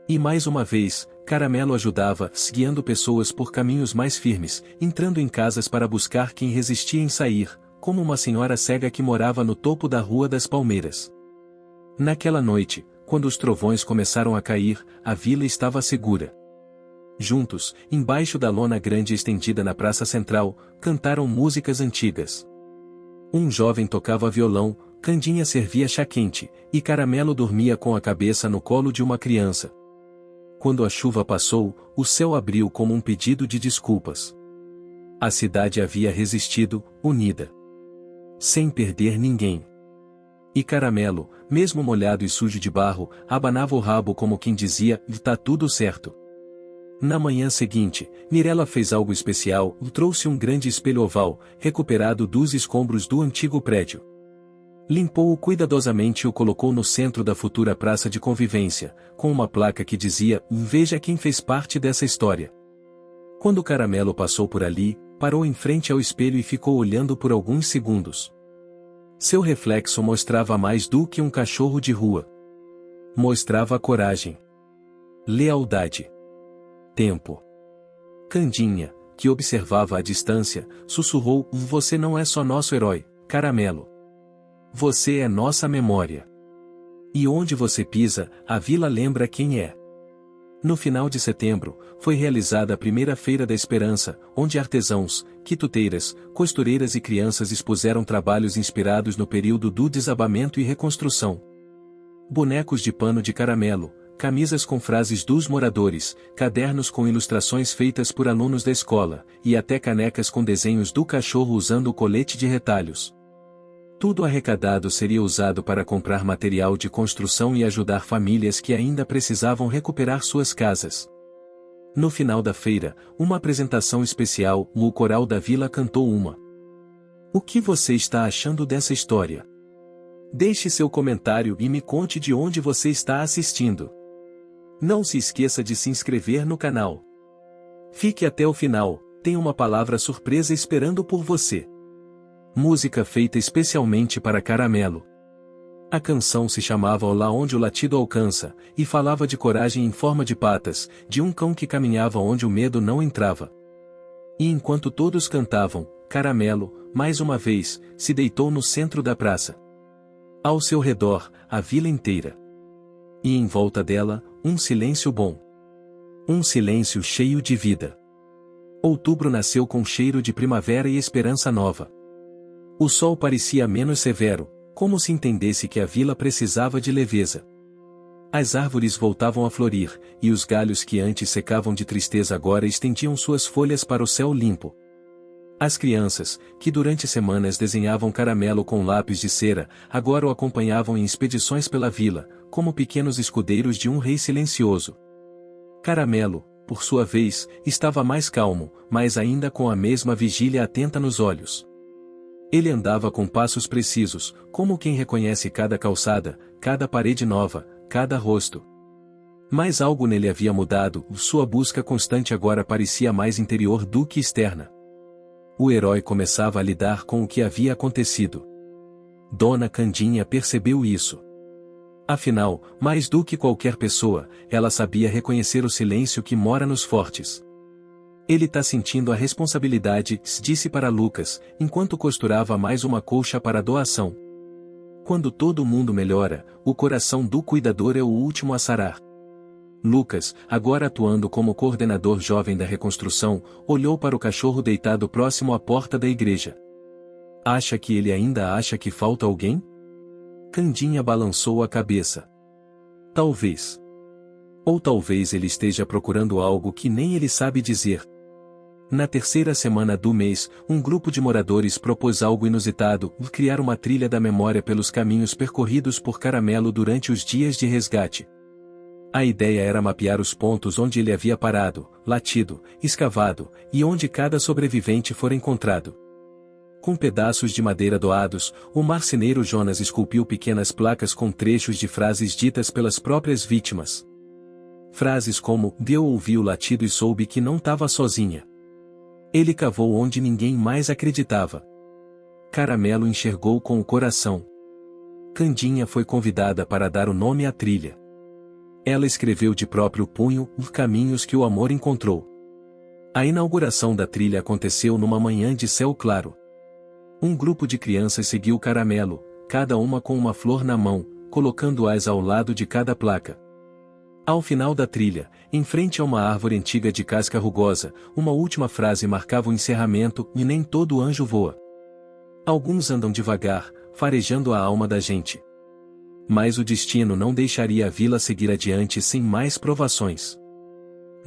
E mais uma vez, Caramelo ajudava, guiando pessoas por caminhos mais firmes, entrando em casas para buscar quem resistia em sair, como uma senhora cega que morava no topo da Rua das Palmeiras. Naquela noite, quando os trovões começaram a cair, a vila estava segura. Juntos, embaixo da lona grande estendida na praça central, cantaram músicas antigas. Um jovem tocava violão, Candinha servia chá quente, e Caramelo dormia com a cabeça no colo de uma criança. Quando a chuva passou, o céu abriu como um pedido de desculpas. A cidade havia resistido, unida. Sem perder ninguém. E Caramelo, mesmo molhado e sujo de barro, abanava o rabo como quem dizia, tá tudo certo. Na manhã seguinte, Mirella fez algo especial, trouxe um grande espelho oval, recuperado dos escombros do antigo prédio. Limpou-o cuidadosamente e o colocou no centro da futura praça de convivência, com uma placa que dizia, veja quem fez parte dessa história. Quando Caramelo passou por ali, parou em frente ao espelho e ficou olhando por alguns segundos. Seu reflexo mostrava mais do que um cachorro de rua. Mostrava coragem. Lealdade. Tempo. Candinha, que observava à distância, sussurrou, você não é só nosso herói, Caramelo. Você é nossa memória. E onde você pisa, a vila lembra quem é. No final de setembro, foi realizada a primeira Feira da Esperança, onde artesãos, quituteiras, costureiras e crianças expuseram trabalhos inspirados no período do desabamento e reconstrução. Bonecos de pano de caramelo, camisas com frases dos moradores, cadernos com ilustrações feitas por alunos da escola, e até canecas com desenhos do cachorro usando o colete de retalhos. Tudo arrecadado seria usado para comprar material de construção e ajudar famílias que ainda precisavam recuperar suas casas. No final da feira, uma apresentação especial, o coral da vila cantou uma. O que você está achando dessa história? Deixe seu comentário e me conte de onde você está assistindo. Não se esqueça de se inscrever no canal. Fique até o final, tem uma palavra surpresa esperando por você. Música feita especialmente para Caramelo. A canção se chamava Lá onde o latido alcança, e falava de coragem em forma de patas, de um cão que caminhava onde o medo não entrava. E enquanto todos cantavam, Caramelo, mais uma vez, se deitou no centro da praça. Ao seu redor, a vila inteira. E em volta dela, um silêncio bom. Um silêncio cheio de vida. Outubro nasceu com cheiro de primavera e esperança nova. O sol parecia menos severo, como se entendesse que a vila precisava de leveza. As árvores voltavam a florir, e os galhos que antes secavam de tristeza agora estendiam suas folhas para o céu limpo. As crianças, que durante semanas desenhavam Caramelo com lápis de cera, agora o acompanhavam em expedições pela vila, como pequenos escudeiros de um rei silencioso. Caramelo, por sua vez, estava mais calmo, mas ainda com a mesma vigília atenta nos olhos. Ele andava com passos precisos, como quem reconhece cada calçada, cada parede nova, cada rosto. Mas algo nele havia mudado, sua busca constante agora parecia mais interior do que externa. O herói começava a lidar com o que havia acontecido. Dona Candinha percebeu isso. Afinal, mais do que qualquer pessoa, ela sabia reconhecer o silêncio que mora nos fortes. Ele tá sentindo a responsabilidade, disse para Lucas, enquanto costurava mais uma colcha para doação. Quando todo mundo melhora, o coração do cuidador é o último a sarar. Lucas, agora atuando como coordenador jovem da reconstrução, olhou para o cachorro deitado próximo à porta da igreja. Acha que ele ainda acha que falta alguém? Candinha balançou a cabeça. Talvez. Ou talvez ele esteja procurando algo que nem ele sabe dizer. Na terceira semana do mês, um grupo de moradores propôs algo inusitado, criar uma trilha da memória pelos caminhos percorridos por Caramelo durante os dias de resgate. A ideia era mapear os pontos onde ele havia parado, latido, escavado, e onde cada sobrevivente for encontrado. Com pedaços de madeira doados, o marceneiro Jonas esculpiu pequenas placas com trechos de frases ditas pelas próprias vítimas. Frases como, eu ouvi o latido e soube que não estava sozinha. Ele cavou onde ninguém mais acreditava. Caramelo enxergou com o coração. Candinha foi convidada para dar o nome à trilha. Ela escreveu de próprio punho os caminhos que o amor encontrou. A inauguração da trilha aconteceu numa manhã de céu claro. Um grupo de crianças seguiu Caramelo, cada uma com uma flor na mão, colocando-as ao lado de cada placa. Ao final da trilha, em frente a uma árvore antiga de casca rugosa, uma última frase marcava o encerramento: e nem todo anjo voa. Alguns andam devagar, farejando a alma da gente. Mas o destino não deixaria a vila seguir adiante sem mais provações.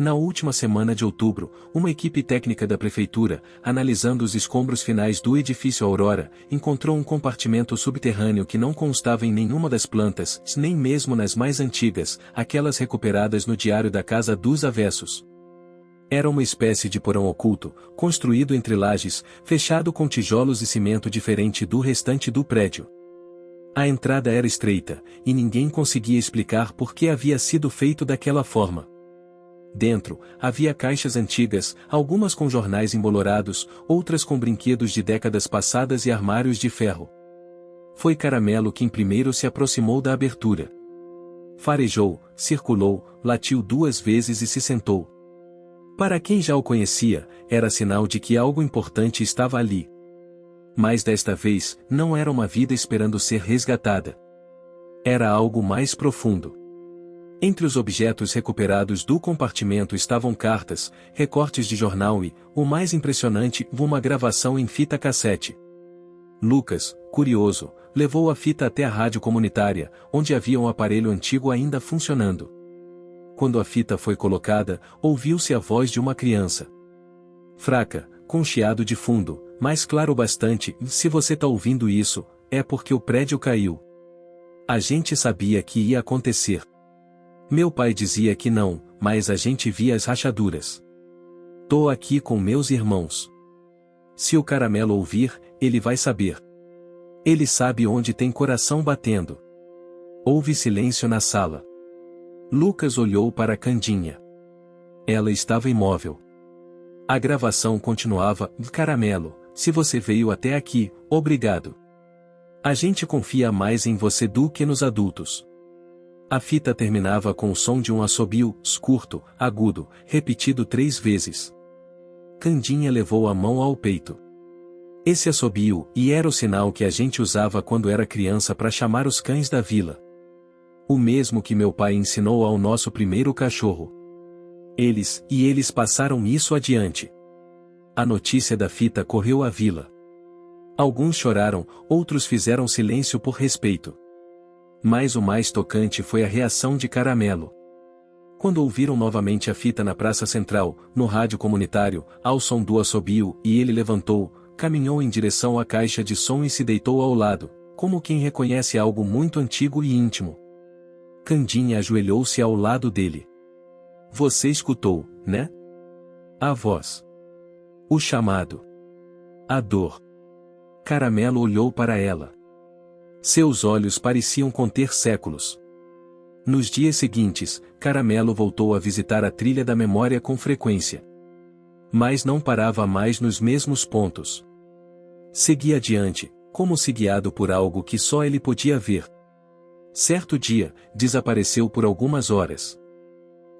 Na última semana de outubro, uma equipe técnica da prefeitura, analisando os escombros finais do edifício Aurora, encontrou um compartimento subterrâneo que não constava em nenhuma das plantas, nem mesmo nas mais antigas, aquelas recuperadas no diário da Casa dos Avessos. Era uma espécie de porão oculto, construído entre lajes, fechado com tijolos e cimento diferente do restante do prédio. A entrada era estreita, e ninguém conseguia explicar por que havia sido feito daquela forma. Dentro, havia caixas antigas, algumas com jornais embolorados, outras com brinquedos de décadas passadas e armários de ferro. Foi Caramelo quem primeiro se aproximou da abertura. Farejou, circulou, latiu 2 vezes e se sentou. Para quem já o conhecia, era sinal de que algo importante estava ali. Mas desta vez, não era uma vida esperando ser resgatada. Era algo mais profundo. Entre os objetos recuperados do compartimento estavam cartas, recortes de jornal e, o mais impressionante, uma gravação em fita cassete. Lucas, curioso, levou a fita até a rádio comunitária, onde havia um aparelho antigo ainda funcionando. Quando a fita foi colocada, ouviu-se a voz de uma criança. Fraca, com chiado de fundo, mas claro bastante: se você tá ouvindo isso, é porque o prédio caiu. A gente sabia que ia acontecer. Meu pai dizia que não, mas a gente via as rachaduras. Tô aqui com meus irmãos. Se o Caramelo ouvir, ele vai saber. Ele sabe onde tem coração batendo. Houve silêncio na sala. Lucas olhou para Candinha. Ela estava imóvel. A gravação continuava: Caramelo, se você veio até aqui, obrigado. A gente confia mais em você do que nos adultos. A fita terminava com o som de um assobio, curto, agudo, repetido 3 vezes. Candinha levou a mão ao peito. Esse assobio, e era o sinal que a gente usava quando era criança para chamar os cães da vila. O mesmo que meu pai ensinou ao nosso primeiro cachorro. Eles passaram isso adiante. A notícia da fita correu à vila. Alguns choraram, outros fizeram silêncio por respeito. Mas o mais tocante foi a reação de Caramelo. Quando ouviram novamente a fita na praça central, no rádio comunitário, ao som do assobio, e ele levantou, caminhou em direção à caixa de som e se deitou ao lado, como quem reconhece algo muito antigo e íntimo. Candinha ajoelhou-se ao lado dele. Você escutou, né? A voz. O chamado. A dor. Caramelo olhou para ela. Seus olhos pareciam conter séculos. Nos dias seguintes, Caramelo voltou a visitar a trilha da memória com frequência. Mas não parava mais nos mesmos pontos. Seguia adiante, como se guiado por algo que só ele podia ver. Certo dia, desapareceu por algumas horas.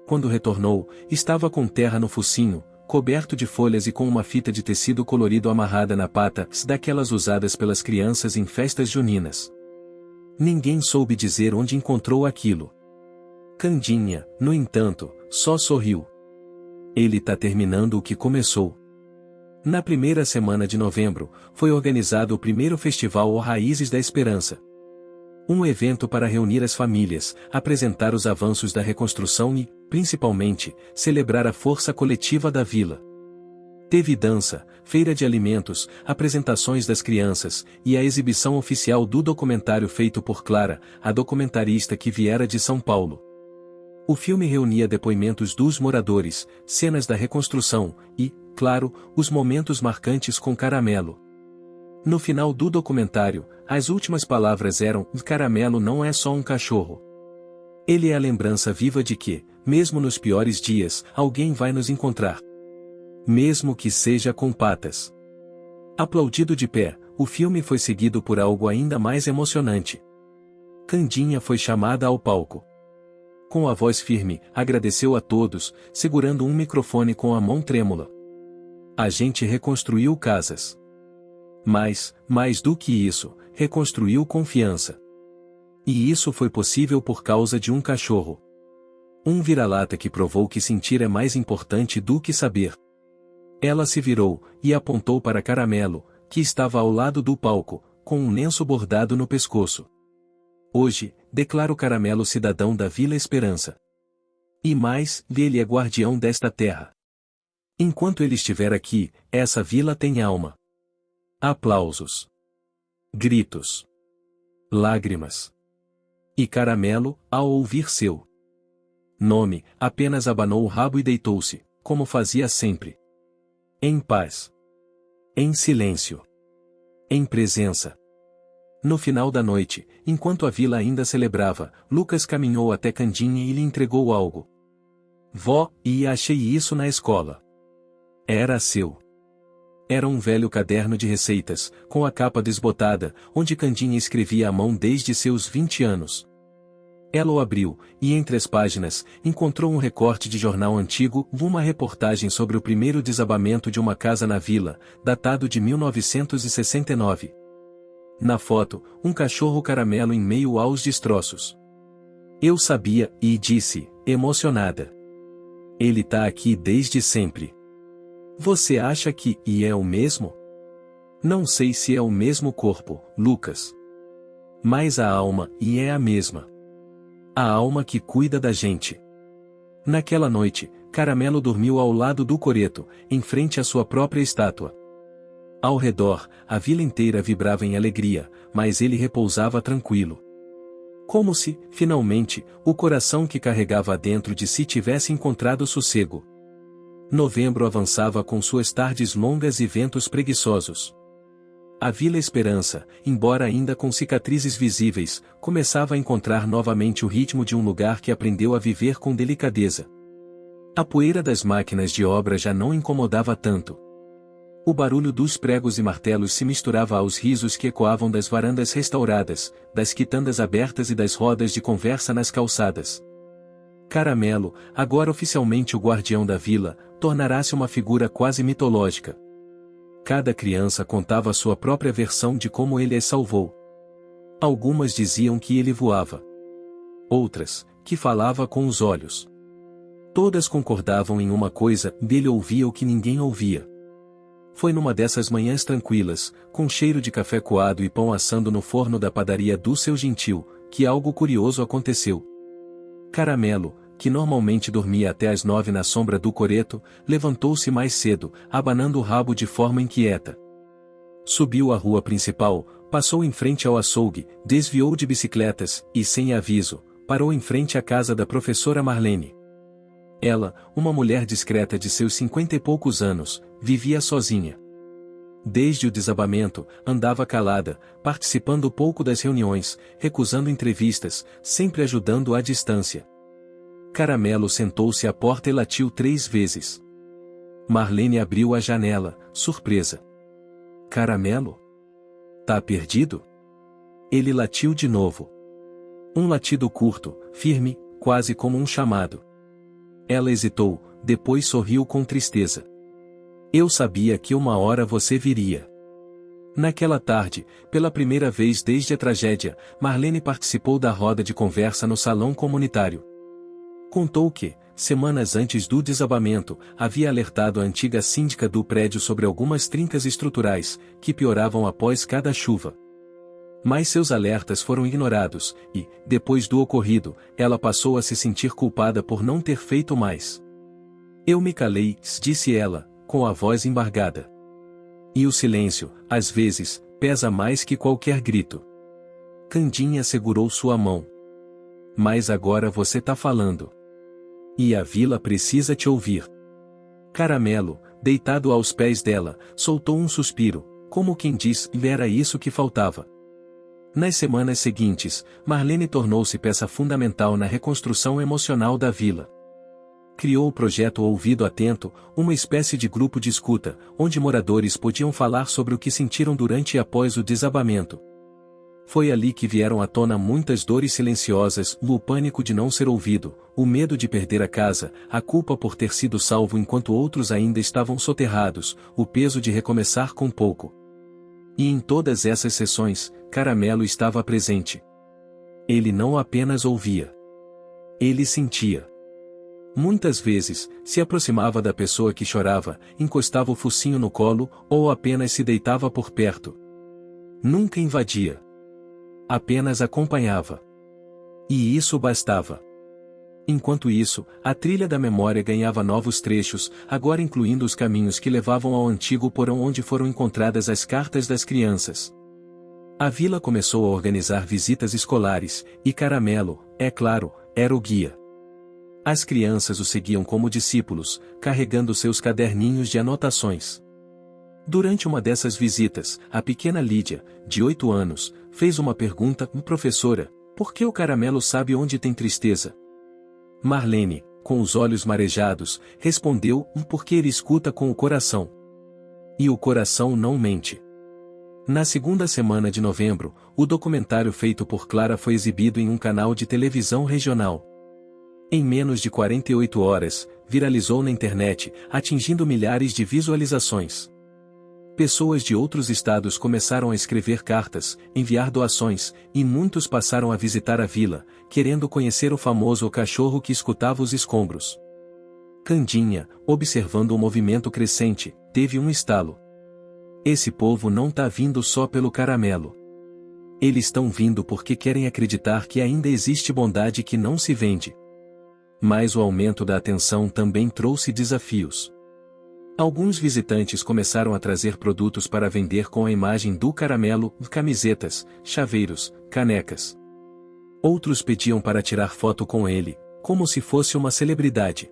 Quando retornou, estava com terra no focinho, coberto de folhas e com uma fita de tecido colorido amarrada na pata, daquelas usadas pelas crianças em festas juninas. Ninguém soube dizer onde encontrou aquilo. Candinha, no entanto, só sorriu. Ele tá terminando o que começou. Na primeira semana de novembro, foi organizado o primeiro festival Raízes da Esperança. Um evento para reunir as famílias, apresentar os avanços da reconstrução e, principalmente, celebrar a força coletiva da vila. Teve dança, feira de alimentos, apresentações das crianças, e a exibição oficial do documentário feito por Clara, a documentarista que viera de São Paulo. O filme reunia depoimentos dos moradores, cenas da reconstrução, e, claro, os momentos marcantes com Caramelo. No final do documentário, as últimas palavras eram: Caramelo não é só um cachorro. Ele é a lembrança viva de que, mesmo nos piores dias, alguém vai nos encontrar. Mesmo que seja com patas. Aplaudido de pé, o filme foi seguido por algo ainda mais emocionante. Candinha foi chamada ao palco. Com a voz firme, agradeceu a todos, segurando um microfone com a mão trêmula. A gente reconstruiu casas. Mas, mais do que isso, reconstruiu confiança. E isso foi possível por causa de um cachorro. Um vira-lata que provou que sentir é mais importante do que saber. Ela se virou, e apontou para Caramelo, que estava ao lado do palco, com um lenço bordado no pescoço. Hoje, declara o Caramelo cidadão da Vila Esperança. E mais, ele é guardião desta terra. Enquanto ele estiver aqui, essa vila tem alma. Aplausos. Gritos. Lágrimas. E Caramelo, ao ouvir seu nome, apenas abanou o rabo e deitou-se, como fazia sempre. Em paz. Em silêncio. Em presença. No final da noite, enquanto a vila ainda celebrava, Lucas caminhou até Candinha e lhe entregou algo. Vó, e achei isso na escola. Era seu. Era um velho caderno de receitas, com a capa desbotada, onde Candinha escrevia à mão desde seus 20 anos. Ela o abriu, e entre as páginas, encontrou um recorte de jornal antigo, uma reportagem sobre o primeiro desabamento de uma casa na vila, datado de 1969. Na foto, um cachorro caramelo em meio aos destroços. Eu sabia, e disse, emocionada. Ele tá aqui desde sempre. Você acha que, e é o mesmo? Não sei se é o mesmo corpo, Lucas. Mas a alma, e é a mesma. A alma que cuida da gente. Naquela noite, Caramelo dormiu ao lado do coreto, em frente à sua própria estátua. Ao redor, a vila inteira vibrava em alegria, mas ele repousava tranquilo. Como se, finalmente, o coração que carregava dentro de si tivesse encontrado sossego. Novembro avançava com suas tardes longas e ventos preguiçosos. A Vila Esperança, embora ainda com cicatrizes visíveis, começava a encontrar novamente o ritmo de um lugar que aprendeu a viver com delicadeza. A poeira das máquinas de obra já não incomodava tanto. O barulho dos pregos e martelos se misturava aos risos que ecoavam das varandas restauradas, das quitandas abertas e das rodas de conversa nas calçadas. Caramelo, agora oficialmente o guardião da vila, tornará-se uma figura quase mitológica. Cada criança contava sua própria versão de como ele as salvou. Algumas diziam que ele voava. Outras, que falava com os olhos. Todas concordavam em uma coisa, dele ouvia o que ninguém ouvia. Foi numa dessas manhãs tranquilas, com cheiro de café coado e pão assando no forno da padaria do seu gentil, que algo curioso aconteceu. Caramelo, que normalmente dormia até às 9 na sombra do coreto, levantou-se mais cedo, abanando o rabo de forma inquieta. Subiu a rua principal, passou em frente ao açougue, desviou de bicicletas, e sem aviso, parou em frente à casa da professora Marlene. Ela, uma mulher discreta de seus 50 e poucos anos, vivia sozinha. Desde o desabamento, andava calada, participando pouco das reuniões, recusando entrevistas, sempre ajudando à distância. Caramelo sentou-se à porta e latiu 3 vezes. Marlene abriu a janela, surpresa. Caramelo? Tá perdido? Ele latiu de novo. Um latido curto, firme, quase como um chamado. Ela hesitou, depois sorriu com tristeza. Eu sabia que uma hora você viria. Naquela tarde, pela primeira vez desde a tragédia, Marlene participou da roda de conversa no salão comunitário. Contou que, semanas antes do desabamento, havia alertado a antiga síndica do prédio sobre algumas trincas estruturais, que pioravam após cada chuva. Mas seus alertas foram ignorados, e, depois do ocorrido, ela passou a se sentir culpada por não ter feito mais. Eu me calei, disse ela, com a voz embargada. E o silêncio, às vezes, pesa mais que qualquer grito. Candinha segurou sua mão. Mas agora você tá falando. E a vila precisa te ouvir. Caramelo, deitado aos pés dela, soltou um suspiro, como quem diz, era isso que faltava. Nas semanas seguintes, Marlene tornou-se peça fundamental na reconstrução emocional da vila. Criou o projeto Ouvido Atento, uma espécie de grupo de escuta, onde moradores podiam falar sobre o que sentiram durante e após o desabamento. Foi ali que vieram à tona muitas dores silenciosas, o pânico de não ser ouvido, o medo de perder a casa, a culpa por ter sido salvo enquanto outros ainda estavam soterrados, o peso de recomeçar com pouco. E em todas essas sessões, Caramelo estava presente. Ele não apenas ouvia. Ele sentia. Muitas vezes, se aproximava da pessoa que chorava, encostava o focinho no colo, ou apenas se deitava por perto. Nunca invadia. Apenas acompanhava. E isso bastava. Enquanto isso, a trilha da memória ganhava novos trechos, agora incluindo os caminhos que levavam ao antigo porão onde foram encontradas as cartas das crianças. A vila começou a organizar visitas escolares, e Caramelo, é claro, era o guia. As crianças o seguiam como discípulos, carregando seus caderninhos de anotações. Durante uma dessas visitas, a pequena Lídia, de 8 anos, fez uma pergunta: professora, por que o Caramelo sabe onde tem tristeza? Marlene, com os olhos marejados, respondeu: porque ele escuta com o coração. E o coração não mente. Na segunda semana de novembro, o documentário feito por Clara foi exibido em um canal de televisão regional. Em menos de 48 horas, viralizou na internet, atingindo milhares de visualizações. Pessoas de outros estados começaram a escrever cartas, enviar doações, e muitos passaram a visitar a vila, querendo conhecer o famoso cachorro que escutava os escombros. Candinha, observando o movimento crescente, teve um estalo. Esse povo não tá vindo só pelo Caramelo. Eles estão vindo porque querem acreditar que ainda existe bondade que não se vende. Mas o aumento da atenção também trouxe desafios. Alguns visitantes começaram a trazer produtos para vender com a imagem do Caramelo, camisetas, chaveiros, canecas. Outros pediam para tirar foto com ele, como se fosse uma celebridade.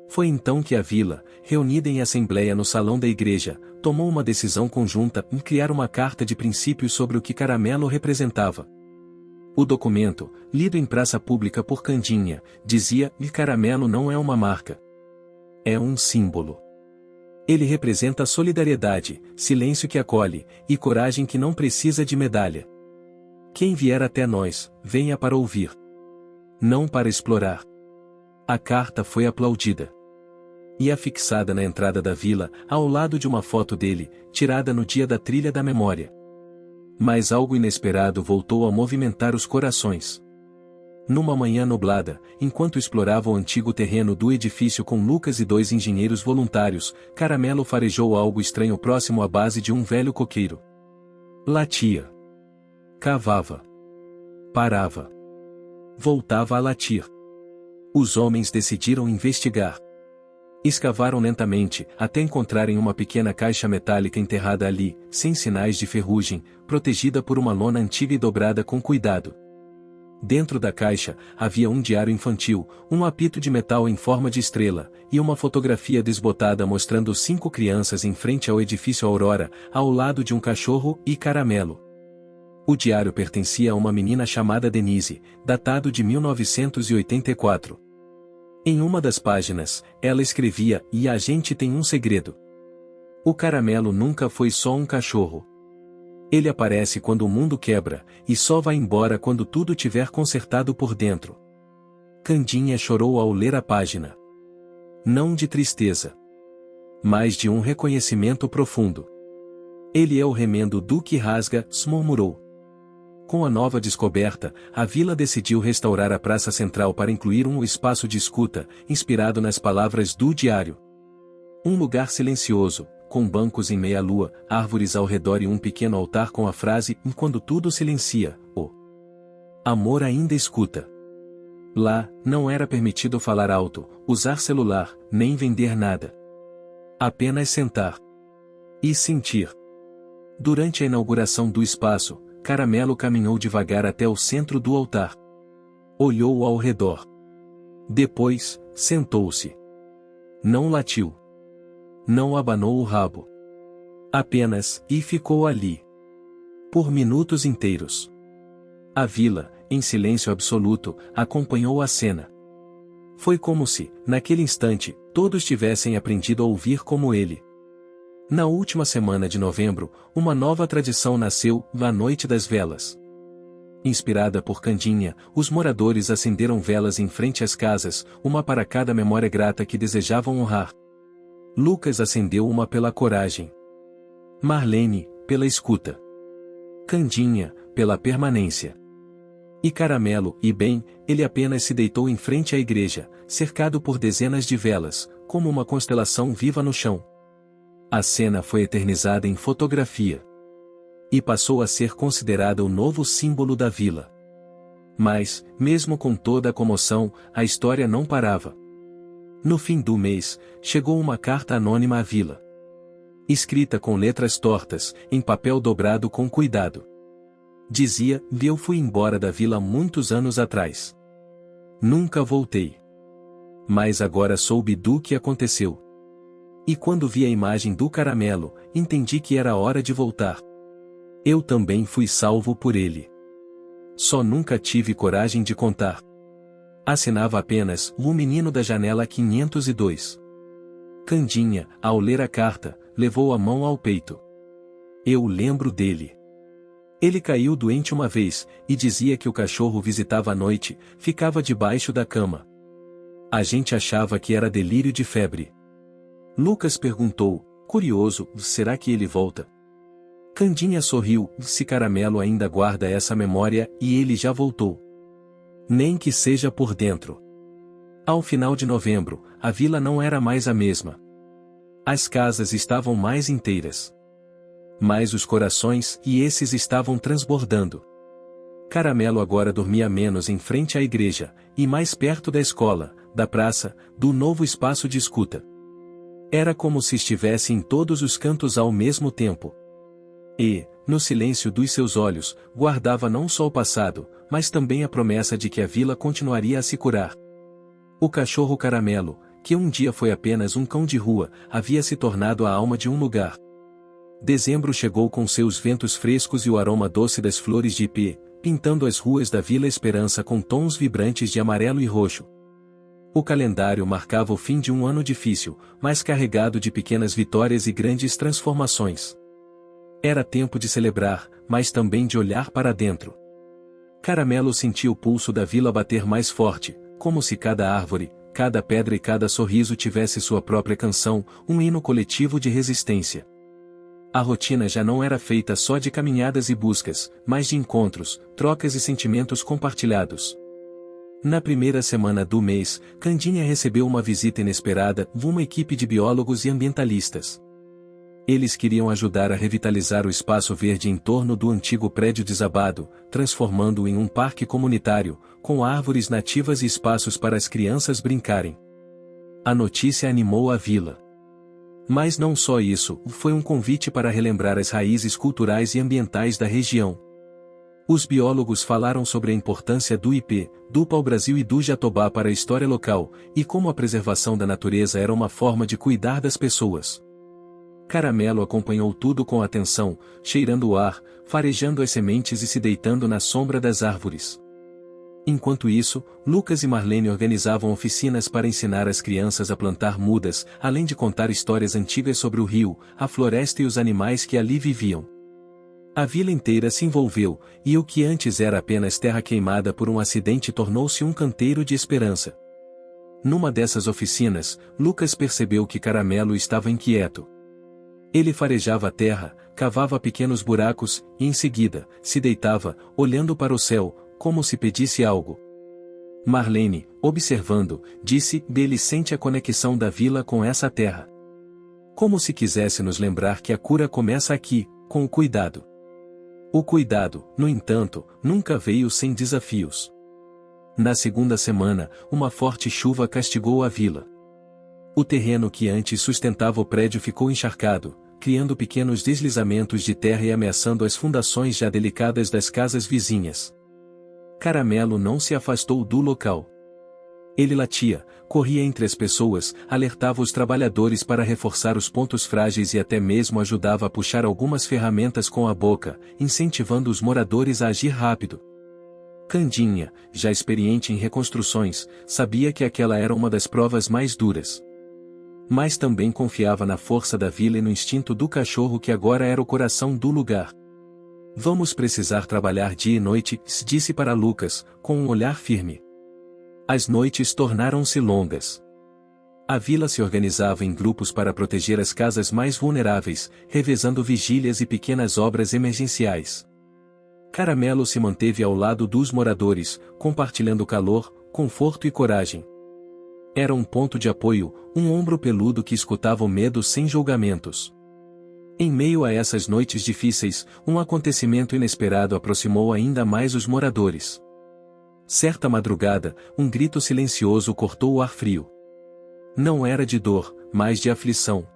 Foi então que a vila, reunida em assembleia no salão da igreja, tomou uma decisão conjunta em criar uma carta de princípios sobre o que Caramelo representava. O documento, lido em praça pública por Candinha, dizia: Caramelo não é uma marca. É um símbolo. Ele representa solidariedade, silêncio que acolhe, e coragem que não precisa de medalha. Quem vier até nós, venha para ouvir. Não para explorar. A carta foi aplaudida. E afixada na entrada da vila, ao lado de uma foto dele, tirada no dia da trilha da memória. Mas algo inesperado voltou a movimentar os corações. Numa manhã nublada, enquanto explorava o antigo terreno do edifício com Lucas e 2 engenheiros voluntários, Caramelo farejou algo estranho próximo à base de um velho coqueiro. Latia. Cavava. Parava. Voltava a latir. Os homens decidiram investigar. Escavaram lentamente, até encontrarem uma pequena caixa metálica enterrada ali, sem sinais de ferrugem, protegida por uma lona antiga e dobrada com cuidado. Dentro da caixa, havia um diário infantil, um apito de metal em forma de estrela, e uma fotografia desbotada mostrando 5 crianças em frente ao edifício Aurora, ao lado de um cachorro e Caramelo. O diário pertencia a uma menina chamada Denise, datado de 1984. Em uma das páginas, ela escrevia: e a gente tem um segredo. O Caramelo nunca foi só um cachorro. Ele aparece quando o mundo quebra, e só vai embora quando tudo tiver consertado por dentro. Candinha chorou ao ler a página. Não de tristeza, mas de um reconhecimento profundo. Ele é o remendo do que rasga, murmurou. Com a nova descoberta, a vila decidiu restaurar a praça central para incluir um espaço de escuta, inspirado nas palavras do diário. Um lugar silencioso, com bancos em meia-lua, árvores ao redor e um pequeno altar com a frase: quando tudo silencia, o amor ainda escuta. Lá, não era permitido falar alto, usar celular, nem vender nada. Apenas sentar. E sentir. Durante a inauguração do espaço, Caramelo caminhou devagar até o centro do altar. Olhou ao redor. Depois, sentou-se. Não latiu. Não abanou o rabo. Apenas, e ficou ali. Por minutos inteiros. A vila, em silêncio absoluto, acompanhou a cena. Foi como se, naquele instante, todos tivessem aprendido a ouvir como ele. Na última semana de novembro, uma nova tradição nasceu, a Noite das Velas. Inspirada por Candinha, os moradores acenderam velas em frente às casas, uma para cada memória grata que desejavam honrar. Lucas acendeu uma pela coragem. Marlene, pela escuta. Candinha, pela permanência. E Caramelo, e bem, ele apenas se deitou em frente à igreja, cercado por dezenas de velas, como uma constelação viva no chão. A cena foi eternizada em fotografia. E passou a ser considerada o novo símbolo da vila. Mas, mesmo com toda a comoção, a história não parava. No fim do mês, chegou uma carta anônima à vila. Escrita com letras tortas, em papel dobrado com cuidado. Dizia: eu fui embora da vila muitos anos atrás. Nunca voltei. Mas agora soube do que aconteceu. E quando vi a imagem do Caramelo, entendi que era hora de voltar. Eu também fui salvo por ele. Só nunca tive coragem de contar. Assinava apenas o menino da janela 502. Candinha, ao ler a carta, levou a mão ao peito. Eu lembro dele. Ele caiu doente uma vez, e dizia que o cachorro visitava à noite, ficava debaixo da cama. A gente achava que era delírio de febre. Lucas perguntou, curioso: será que ele volta? Candinha sorriu: se Caramelo ainda guarda essa memória, e ele já voltou. Nem que seja por dentro. Ao final de novembro, a vila não era mais a mesma. As casas estavam mais inteiras. Mas os corações, e esses estavam transbordando. Caramelo agora dormia menos em frente à igreja, e mais perto da escola, da praça, do novo espaço de escuta. Era como se estivesse em todos os cantos ao mesmo tempo. E, no silêncio dos seus olhos, guardava não só o passado, mas também a promessa de que a vila continuaria a se curar. O cachorro Caramelo, que um dia foi apenas um cão de rua, havia se tornado a alma de um lugar. Dezembro chegou com seus ventos frescos e o aroma doce das flores de ipê, pintando as ruas da Vila Esperança com tons vibrantes de amarelo e roxo. O calendário marcava o fim de um ano difícil, mas carregado de pequenas vitórias e grandes transformações. Era tempo de celebrar, mas também de olhar para dentro. Caramelo sentia o pulso da vila bater mais forte, como se cada árvore, cada pedra e cada sorriso tivesse sua própria canção, um hino coletivo de resistência. A rotina já não era feita só de caminhadas e buscas, mas de encontros, trocas e sentimentos compartilhados. Na primeira semana do mês, Candinha recebeu uma visita inesperada de uma equipe de biólogos e ambientalistas. Eles queriam ajudar a revitalizar o espaço verde em torno do antigo prédio desabado, transformando-o em um parque comunitário, com árvores nativas e espaços para as crianças brincarem. A notícia animou a vila. Mas não só isso, foi um convite para relembrar as raízes culturais e ambientais da região. Os biólogos falaram sobre a importância do ipê, do pau-brasil e do jatobá para a história local, e como a preservação da natureza era uma forma de cuidar das pessoas. Caramelo acompanhou tudo com atenção, cheirando o ar, farejando as sementes e se deitando na sombra das árvores. Enquanto isso, Lucas e Marlene organizavam oficinas para ensinar as crianças a plantar mudas, além de contar histórias antigas sobre o rio, a floresta e os animais que ali viviam. A vila inteira se envolveu, e o que antes era apenas terra queimada por um acidente tornou-se um canteiro de esperança. Numa dessas oficinas, Lucas percebeu que Caramelo estava inquieto. Ele farejava a terra, cavava pequenos buracos, e em seguida, se deitava, olhando para o céu, como se pedisse algo. Marlene, observando, disse: ele sente a conexão da vila com essa terra. Como se quisesse nos lembrar que a cura começa aqui, com o cuidado. O cuidado, no entanto, nunca veio sem desafios. Na segunda semana, uma forte chuva castigou a vila. O terreno que antes sustentava o prédio ficou encharcado, criando pequenos deslizamentos de terra e ameaçando as fundações já delicadas das casas vizinhas. Caramelo não se afastou do local. Ele latia, corria entre as pessoas, alertava os trabalhadores para reforçar os pontos frágeis e até mesmo ajudava a puxar algumas ferramentas com a boca, incentivando os moradores a agir rápido. Candinha, já experiente em reconstruções, sabia que aquela era uma das provas mais duras. Mas também confiava na força da vila e no instinto do cachorro que agora era o coração do lugar. Vamos precisar trabalhar dia e noite, disse para Lucas, com um olhar firme. As noites tornaram-se longas. A vila se organizava em grupos para proteger as casas mais vulneráveis, revezando vigílias e pequenas obras emergenciais. Caramelo se manteve ao lado dos moradores, compartilhando calor, conforto e coragem. Era um ponto de apoio, um ombro peludo que escutava o medo sem julgamentos. Em meio a essas noites difíceis, um acontecimento inesperado aproximou ainda mais os moradores. Certa madrugada, um grito silencioso cortou o ar frio. Não era de dor, mas de aflição.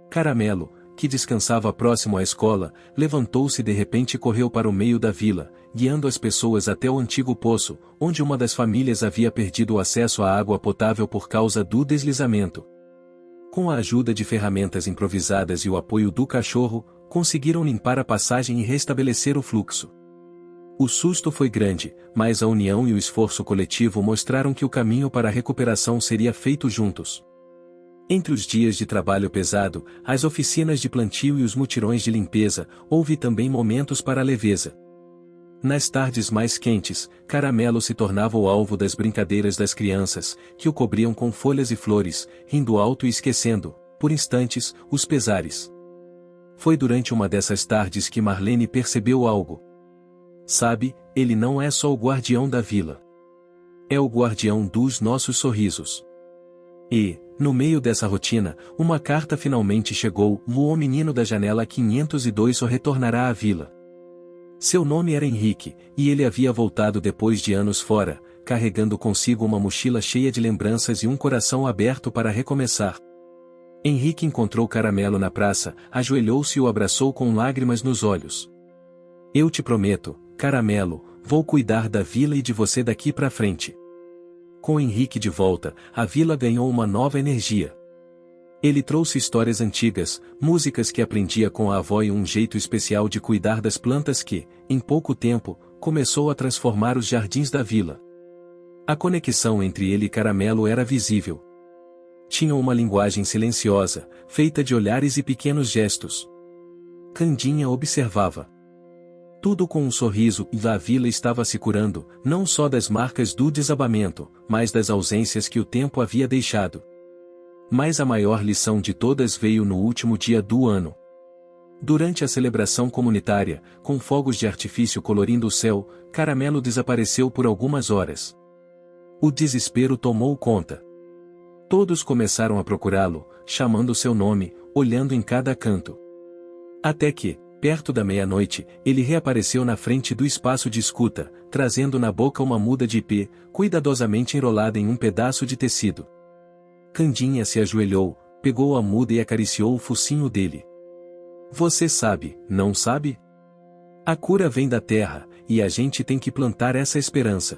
Caramelo, que descansava próximo à escola, levantou-se de repente e correu para o meio da vila, guiando as pessoas até o antigo poço, onde uma das famílias havia perdido o acesso à água potável por causa do deslizamento. Com a ajuda de ferramentas improvisadas e o apoio do cachorro, conseguiram limpar a passagem e restabelecer o fluxo. O susto foi grande, mas a união e o esforço coletivo mostraram que o caminho para a recuperação seria feito juntos. Entre os dias de trabalho pesado, as oficinas de plantio e os mutirões de limpeza, houve também momentos para a leveza. Nas tardes mais quentes, Caramelo se tornava o alvo das brincadeiras das crianças, que o cobriam com folhas e flores, rindo alto e esquecendo, por instantes, os pesares. Foi durante uma dessas tardes que Marlene percebeu algo. Sabe, ele não é só o guardião da vila. É o guardião dos nossos sorrisos. E, no meio dessa rotina, uma carta finalmente chegou. O menino da janela 502 só retornará à vila. Seu nome era Henrique, e ele havia voltado depois de anos fora, carregando consigo uma mochila cheia de lembranças e um coração aberto para recomeçar. Henrique encontrou Caramelo na praça, ajoelhou-se e o abraçou com lágrimas nos olhos. Eu te prometo, Caramelo, vou cuidar da vila e de você daqui pra frente. Com Henrique de volta, a vila ganhou uma nova energia. Ele trouxe histórias antigas, músicas que aprendia com a avó e um jeito especial de cuidar das plantas que, em pouco tempo, começou a transformar os jardins da vila. A conexão entre ele e Caramelo era visível. Tinham uma linguagem silenciosa, feita de olhares e pequenos gestos. Candinha observava. Tudo com um sorriso, e a vila estava se curando, não só das marcas do desabamento, mas das ausências que o tempo havia deixado. Mas a maior lição de todas veio no último dia do ano. Durante a celebração comunitária, com fogos de artifício colorindo o céu, Caramelo desapareceu por algumas horas. O desespero tomou conta. Todos começaram a procurá-lo, chamando seu nome, olhando em cada canto. Até que, perto da meia-noite, ele reapareceu na frente do espaço de escuta, trazendo na boca uma muda de ipê, cuidadosamente enrolada em um pedaço de tecido. Candinha se ajoelhou, pegou a muda e acariciou o focinho dele. Você sabe, não sabe? A cura vem da terra, e a gente tem que plantar essa esperança.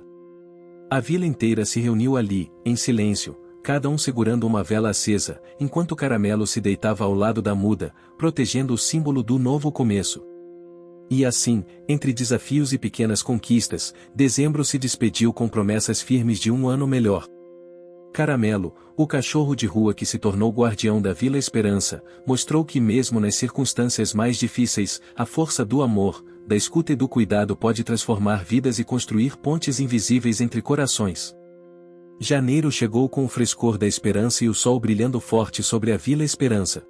A vila inteira se reuniu ali, em silêncio, cada um segurando uma vela acesa, enquanto Caramelo se deitava ao lado da muda, protegendo o símbolo do novo começo. E assim, entre desafios e pequenas conquistas, dezembro se despediu com promessas firmes de um ano melhor. Caramelo, o cachorro de rua que se tornou guardião da Vila Esperança, mostrou que mesmo nas circunstâncias mais difíceis, a força do amor, da escuta e do cuidado pode transformar vidas e construir pontes invisíveis entre corações. Janeiro chegou com o frescor da esperança e o sol brilhando forte sobre a Vila Esperança.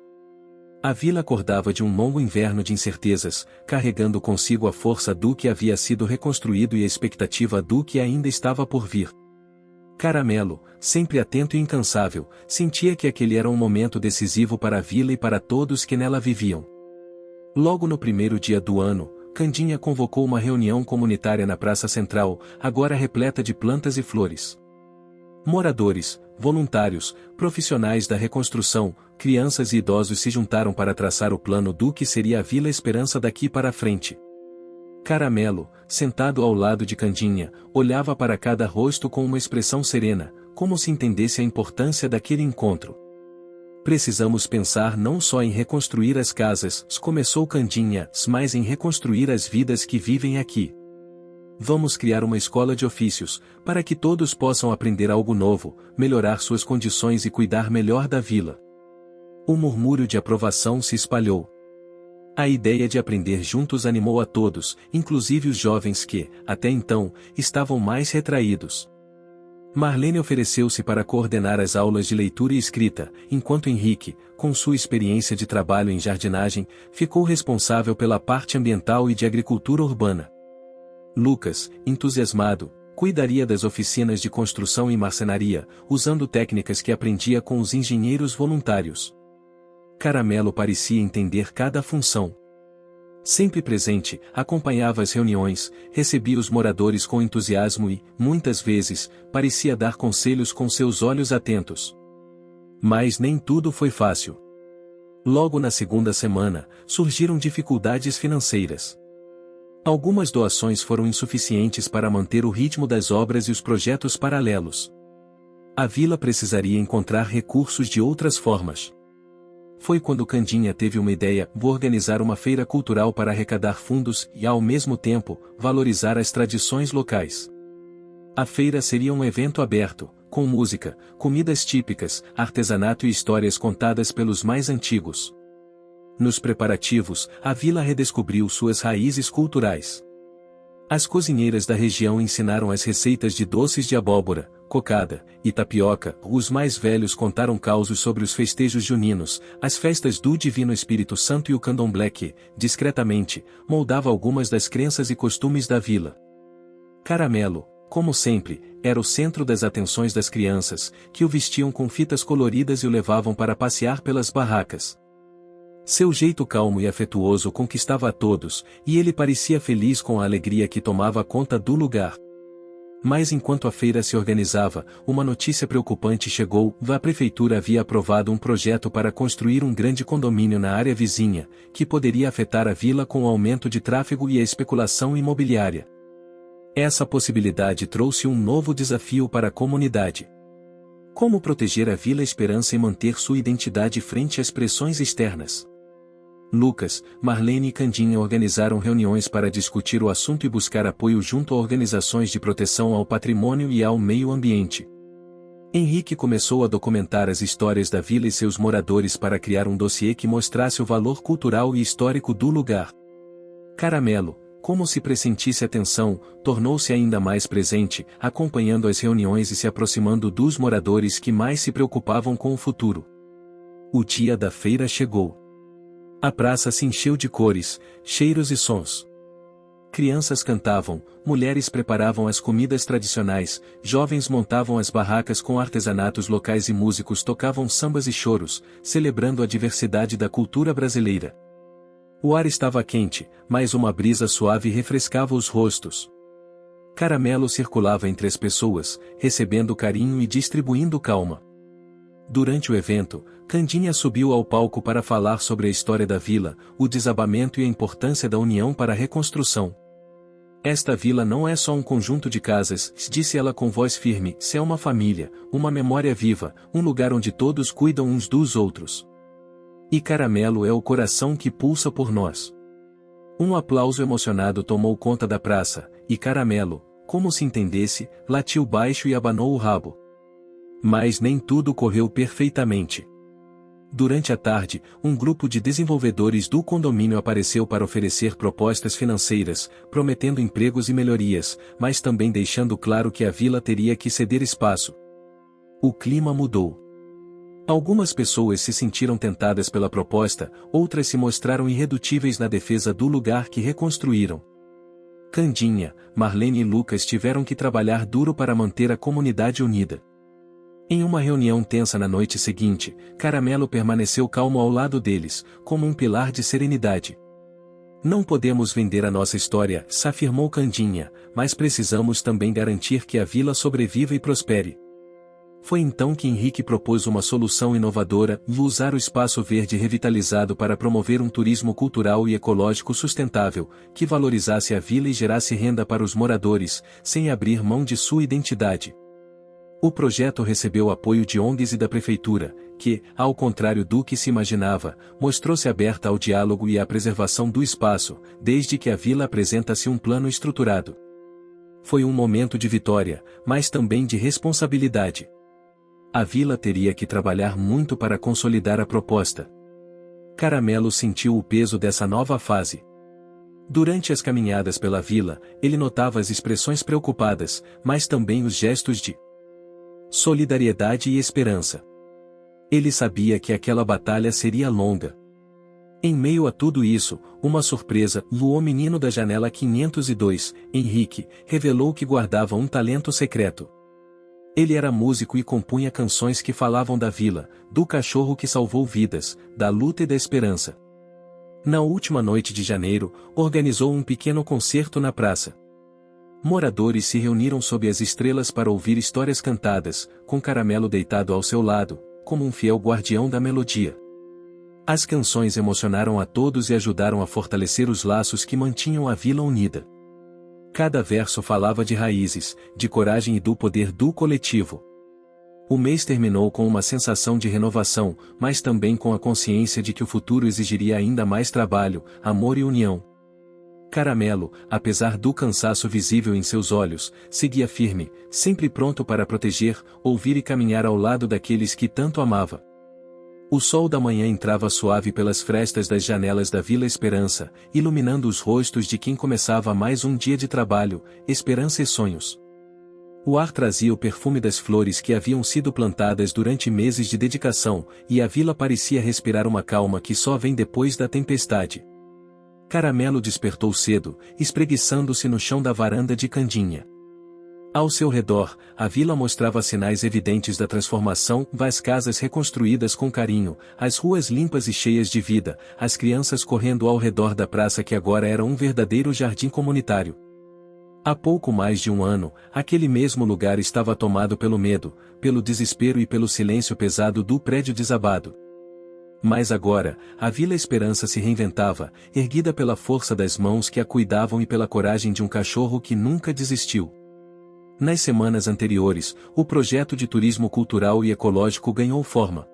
A vila acordava de um longo inverno de incertezas, carregando consigo a força do que havia sido reconstruído e a expectativa do que ainda estava por vir. Caramelo, sempre atento e incansável, sentia que aquele era um momento decisivo para a vila e para todos que nela viviam. Logo no primeiro dia do ano, Candinha convocou uma reunião comunitária na Praça Central, agora repleta de plantas e flores. Moradores, voluntários, profissionais da reconstrução, crianças e idosos se juntaram para traçar o plano do que seria a Vila Esperança daqui para frente. Caramelo, sentado ao lado de Candinha, olhava para cada rosto com uma expressão serena, como se entendesse a importância daquele encontro. Precisamos pensar não só em reconstruir as casas, começou Candinha, mas em reconstruir as vidas que vivem aqui. Vamos criar uma escola de ofícios, para que todos possam aprender algo novo, melhorar suas condições e cuidar melhor da vila. Um murmúrio de aprovação se espalhou. A ideia de aprender juntos animou a todos, inclusive os jovens que, até então, estavam mais retraídos. Marlene ofereceu-se para coordenar as aulas de leitura e escrita, enquanto Henrique, com sua experiência de trabalho em jardinagem, ficou responsável pela parte ambiental e de agricultura urbana. Lucas, entusiasmado, cuidaria das oficinas de construção e marcenaria, usando técnicas que aprendia com os engenheiros voluntários. Caramelo parecia entender cada função. Sempre presente, acompanhava as reuniões, recebia os moradores com entusiasmo e, muitas vezes, parecia dar conselhos com seus olhos atentos. Mas nem tudo foi fácil. Logo na segunda semana, surgiram dificuldades financeiras. Algumas doações foram insuficientes para manter o ritmo das obras e os projetos paralelos. A vila precisaria encontrar recursos de outras formas. Foi quando Candinha teve uma ideia: vou organizar uma feira cultural para arrecadar fundos e, ao mesmo tempo, valorizar as tradições locais. A feira seria um evento aberto, com música, comidas típicas, artesanato e histórias contadas pelos mais antigos. Nos preparativos, a vila redescobriu suas raízes culturais. As cozinheiras da região ensinaram as receitas de doces de abóbora, cocada e tapioca. Os mais velhos contaram causos sobre os festejos juninos, as festas do Divino Espírito Santo e o candomblé que, discretamente, moldava algumas das crenças e costumes da vila. Caramelo, como sempre, era o centro das atenções das crianças, que o vestiam com fitas coloridas e o levavam para passear pelas barracas. Seu jeito calmo e afetuoso conquistava a todos, e ele parecia feliz com a alegria que tomava conta do lugar. Mas enquanto a feira se organizava, uma notícia preocupante chegou: a prefeitura havia aprovado um projeto para construir um grande condomínio na área vizinha, que poderia afetar a vila com o aumento de tráfego e a especulação imobiliária. Essa possibilidade trouxe um novo desafio para a comunidade. Como proteger a Vila Esperança e manter sua identidade frente às pressões externas? Lucas, Marlene e Candinha organizaram reuniões para discutir o assunto e buscar apoio junto a organizações de proteção ao patrimônio e ao meio ambiente. Henrique começou a documentar as histórias da vila e seus moradores para criar um dossiê que mostrasse o valor cultural e histórico do lugar. Caramelo, como se pressentisse a tensão, tornou-se ainda mais presente, acompanhando as reuniões e se aproximando dos moradores que mais se preocupavam com o futuro. O dia da feira chegou. A praça se encheu de cores, cheiros e sons. Crianças cantavam, mulheres preparavam as comidas tradicionais, jovens montavam as barracas com artesanatos locais e músicos tocavam sambas e choros, celebrando a diversidade da cultura brasileira. O ar estava quente, mas uma brisa suave refrescava os rostos. Caramelo circulava entre as pessoas, recebendo carinho e distribuindo calma. Durante o evento, Candinha subiu ao palco para falar sobre a história da vila, o desabamento e a importância da união para a reconstrução. Esta vila não é só um conjunto de casas, disse ela com voz firme, é uma família, uma memória viva, um lugar onde todos cuidam uns dos outros. E Caramelo é o coração que pulsa por nós. Um aplauso emocionado tomou conta da praça, e Caramelo, como se entendesse, latiu baixo e abanou o rabo. Mas nem tudo correu perfeitamente. Durante a tarde, um grupo de desenvolvedores do condomínio apareceu para oferecer propostas financeiras, prometendo empregos e melhorias, mas também deixando claro que a vila teria que ceder espaço. O clima mudou. Algumas pessoas se sentiram tentadas pela proposta, outras se mostraram irredutíveis na defesa do lugar que reconstruíram. Candinha, Marlene e Lucas tiveram que trabalhar duro para manter a comunidade unida. Em uma reunião tensa na noite seguinte, Caramelo permaneceu calmo ao lado deles, como um pilar de serenidade. Não podemos vender a nossa história, afirmou Candinha, mas precisamos também garantir que a vila sobreviva e prospere. Foi então que Henrique propôs uma solução inovadora: usar o espaço verde revitalizado para promover um turismo cultural e ecológico sustentável, que valorizasse a vila e gerasse renda para os moradores, sem abrir mão de sua identidade. O projeto recebeu apoio de ONGs e da prefeitura, que, ao contrário do que se imaginava, mostrou-se aberta ao diálogo e à preservação do espaço, desde que a vila apresentasse um plano estruturado. Foi um momento de vitória, mas também de responsabilidade. A vila teria que trabalhar muito para consolidar a proposta. Caramelo sentiu o peso dessa nova fase. Durante as caminhadas pela vila, ele notava as expressões preocupadas, mas também os gestos de solidariedade e esperança. Ele sabia que aquela batalha seria longa. Em meio a tudo isso, uma surpresa, o menino da janela 502, Henrique, revelou que guardava um talento secreto. Ele era músico e compunha canções que falavam da vila, do cachorro que salvou vidas, da luta e da esperança. Na última noite de janeiro, organizou um pequeno concerto na praça. Moradores se reuniram sob as estrelas para ouvir histórias cantadas, com Caramelo deitado ao seu lado, como um fiel guardião da melodia. As canções emocionaram a todos e ajudaram a fortalecer os laços que mantinham a vila unida. Cada verso falava de raízes, de coragem e do poder do coletivo. O mês terminou com uma sensação de renovação, mas também com a consciência de que o futuro exigiria ainda mais trabalho, amor e união. Caramelo, apesar do cansaço visível em seus olhos, seguia firme, sempre pronto para proteger, ouvir e caminhar ao lado daqueles que tanto amava. O sol da manhã entrava suave pelas frestas das janelas da Vila Esperança, iluminando os rostos de quem começava mais um dia de trabalho, esperança e sonhos. O ar trazia o perfume das flores que haviam sido plantadas durante meses de dedicação, e a vila parecia respirar uma calma que só vem depois da tempestade. Caramelo despertou cedo, espreguiçando-se no chão da varanda de Candinha. Ao seu redor, a vila mostrava sinais evidentes da transformação, as casas reconstruídas com carinho, as ruas limpas e cheias de vida, as crianças correndo ao redor da praça que agora era um verdadeiro jardim comunitário. Há pouco mais de um ano, aquele mesmo lugar estava tomado pelo medo, pelo desespero e pelo silêncio pesado do prédio desabado. Mas agora, a Vila Esperança se reinventava, erguida pela força das mãos que a cuidavam e pela coragem de um cachorro que nunca desistiu. Nas semanas anteriores, o projeto de turismo cultural e ecológico ganhou forma.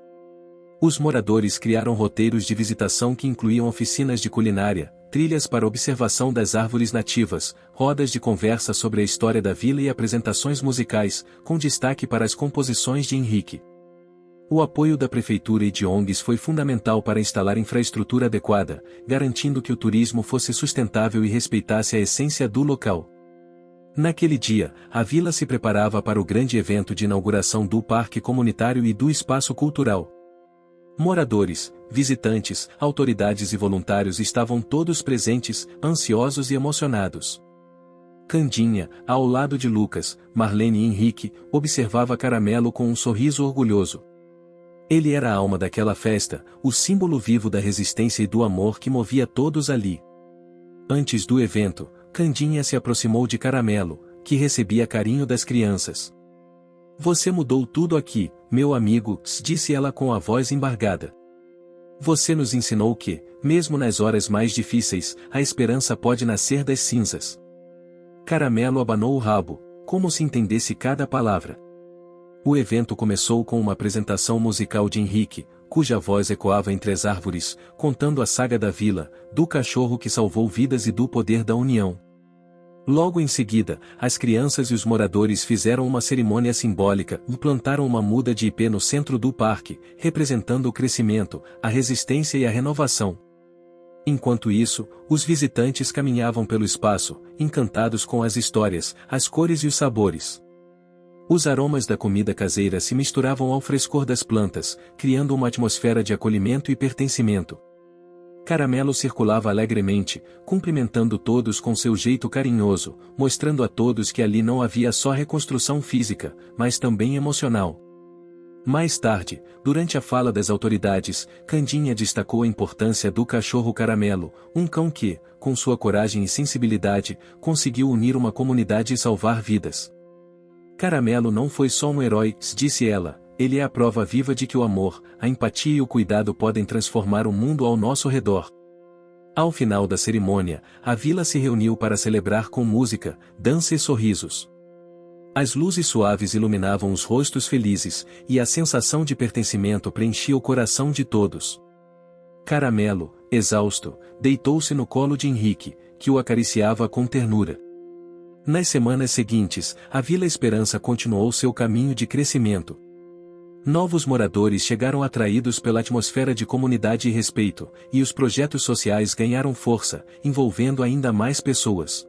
Os moradores criaram roteiros de visitação que incluíam oficinas de culinária, trilhas para observação das árvores nativas, rodas de conversa sobre a história da vila e apresentações musicais, com destaque para as composições de Henrique. O apoio da prefeitura e de ONGs foi fundamental para instalar infraestrutura adequada, garantindo que o turismo fosse sustentável e respeitasse a essência do local. Naquele dia, a vila se preparava para o grande evento de inauguração do Parque Comunitário e do Espaço Cultural. Moradores, visitantes, autoridades e voluntários estavam todos presentes, ansiosos e emocionados. Candinha, ao lado de Lucas, Marlene e Henrique, observava Caramelo com um sorriso orgulhoso. Ele era a alma daquela festa, o símbolo vivo da resistência e do amor que movia todos ali. Antes do evento, Candinha se aproximou de Caramelo, que recebia carinho das crianças. "Você mudou tudo aqui, meu amigo", disse ela com a voz embargada. "Você nos ensinou que, mesmo nas horas mais difíceis, a esperança pode nascer das cinzas." Caramelo abanou o rabo, como se entendesse cada palavra. O evento começou com uma apresentação musical de Henrique, cuja voz ecoava entre as árvores, contando a saga da vila, do cachorro que salvou vidas e do poder da união. Logo em seguida, as crianças e os moradores fizeram uma cerimônia simbólica e plantaram uma muda de ipê no centro do parque, representando o crescimento, a resistência e a renovação. Enquanto isso, os visitantes caminhavam pelo espaço, encantados com as histórias, as cores e os sabores. Os aromas da comida caseira se misturavam ao frescor das plantas, criando uma atmosfera de acolhimento e pertencimento. Caramelo circulava alegremente, cumprimentando todos com seu jeito carinhoso, mostrando a todos que ali não havia só reconstrução física, mas também emocional. Mais tarde, durante a fala das autoridades, Candinha destacou a importância do cachorro Caramelo, um cão que, com sua coragem e sensibilidade, conseguiu unir uma comunidade e salvar vidas. "Caramelo não foi só um herói", disse ela, "ele é a prova viva de que o amor, a empatia e o cuidado podem transformar o mundo ao nosso redor." Ao final da cerimônia, a vila se reuniu para celebrar com música, dança e sorrisos. As luzes suaves iluminavam os rostos felizes, e a sensação de pertencimento preenchia o coração de todos. Caramelo, exausto, deitou-se no colo de Henrique, que o acariciava com ternura. Nas semanas seguintes, a Vila Esperança continuou seu caminho de crescimento. Novos moradores chegaram atraídos pela atmosfera de comunidade e respeito, e os projetos sociais ganharam força, envolvendo ainda mais pessoas.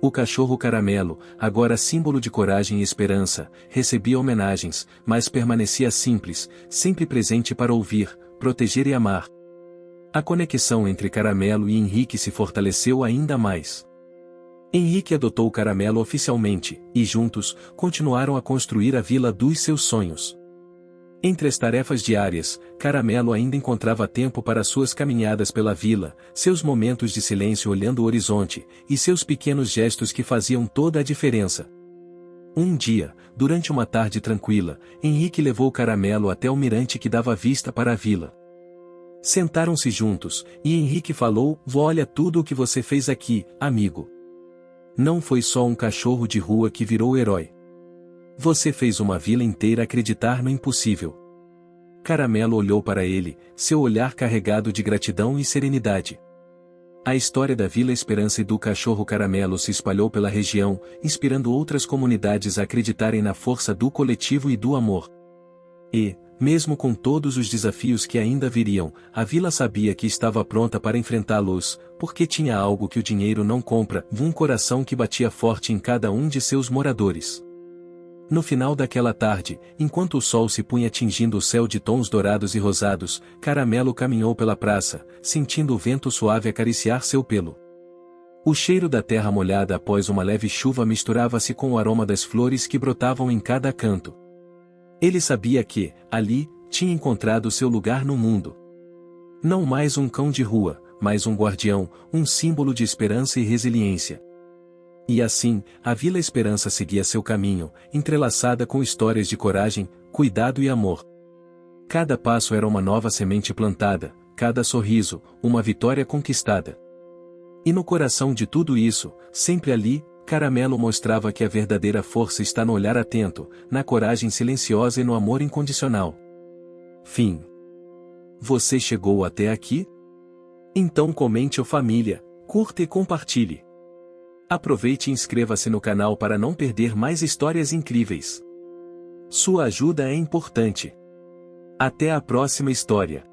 O cachorro Caramelo, agora símbolo de coragem e esperança, recebia homenagens, mas permanecia simples, sempre presente para ouvir, proteger e amar. A conexão entre Caramelo e Henrique se fortaleceu ainda mais. Henrique adotou Caramelo oficialmente, e juntos, continuaram a construir a vila dos seus sonhos. Entre as tarefas diárias, Caramelo ainda encontrava tempo para suas caminhadas pela vila, seus momentos de silêncio olhando o horizonte, e seus pequenos gestos que faziam toda a diferença. Um dia, durante uma tarde tranquila, Henrique levou Caramelo até o mirante que dava vista para a vila. Sentaram-se juntos, e Henrique falou: "Olha tudo o que você fez aqui, amigo. Não foi só um cachorro de rua que virou herói. Você fez uma vila inteira acreditar no impossível." Caramelo olhou para ele, seu olhar carregado de gratidão e serenidade. A história da Vila Esperança e do cachorro Caramelo se espalhou pela região, inspirando outras comunidades a acreditarem na força do coletivo e do amor. E, mesmo com todos os desafios que ainda viriam, a vila sabia que estava pronta para enfrentá-los, porque tinha algo que o dinheiro não compra: um coração que batia forte em cada um de seus moradores. No final daquela tarde, enquanto o sol se punha tingindo o céu de tons dourados e rosados, Caramelo caminhou pela praça, sentindo o vento suave acariciar seu pelo. O cheiro da terra molhada após uma leve chuva misturava-se com o aroma das flores que brotavam em cada canto. Ele sabia que, ali, tinha encontrado seu lugar no mundo. Não mais um cão de rua, mas um guardião, um símbolo de esperança e resiliência. E assim, a Vila Esperança seguia seu caminho, entrelaçada com histórias de coragem, cuidado e amor. Cada passo era uma nova semente plantada, cada sorriso, uma vitória conquistada. E no coração de tudo isso, sempre ali, Caramelo mostrava que a verdadeira força está no olhar atento, na coragem silenciosa e no amor incondicional. Fim. Você chegou até aqui? Então comente ou família, curta e compartilhe. Aproveite e inscreva-se no canal para não perder mais histórias incríveis. Sua ajuda é importante. Até a próxima história.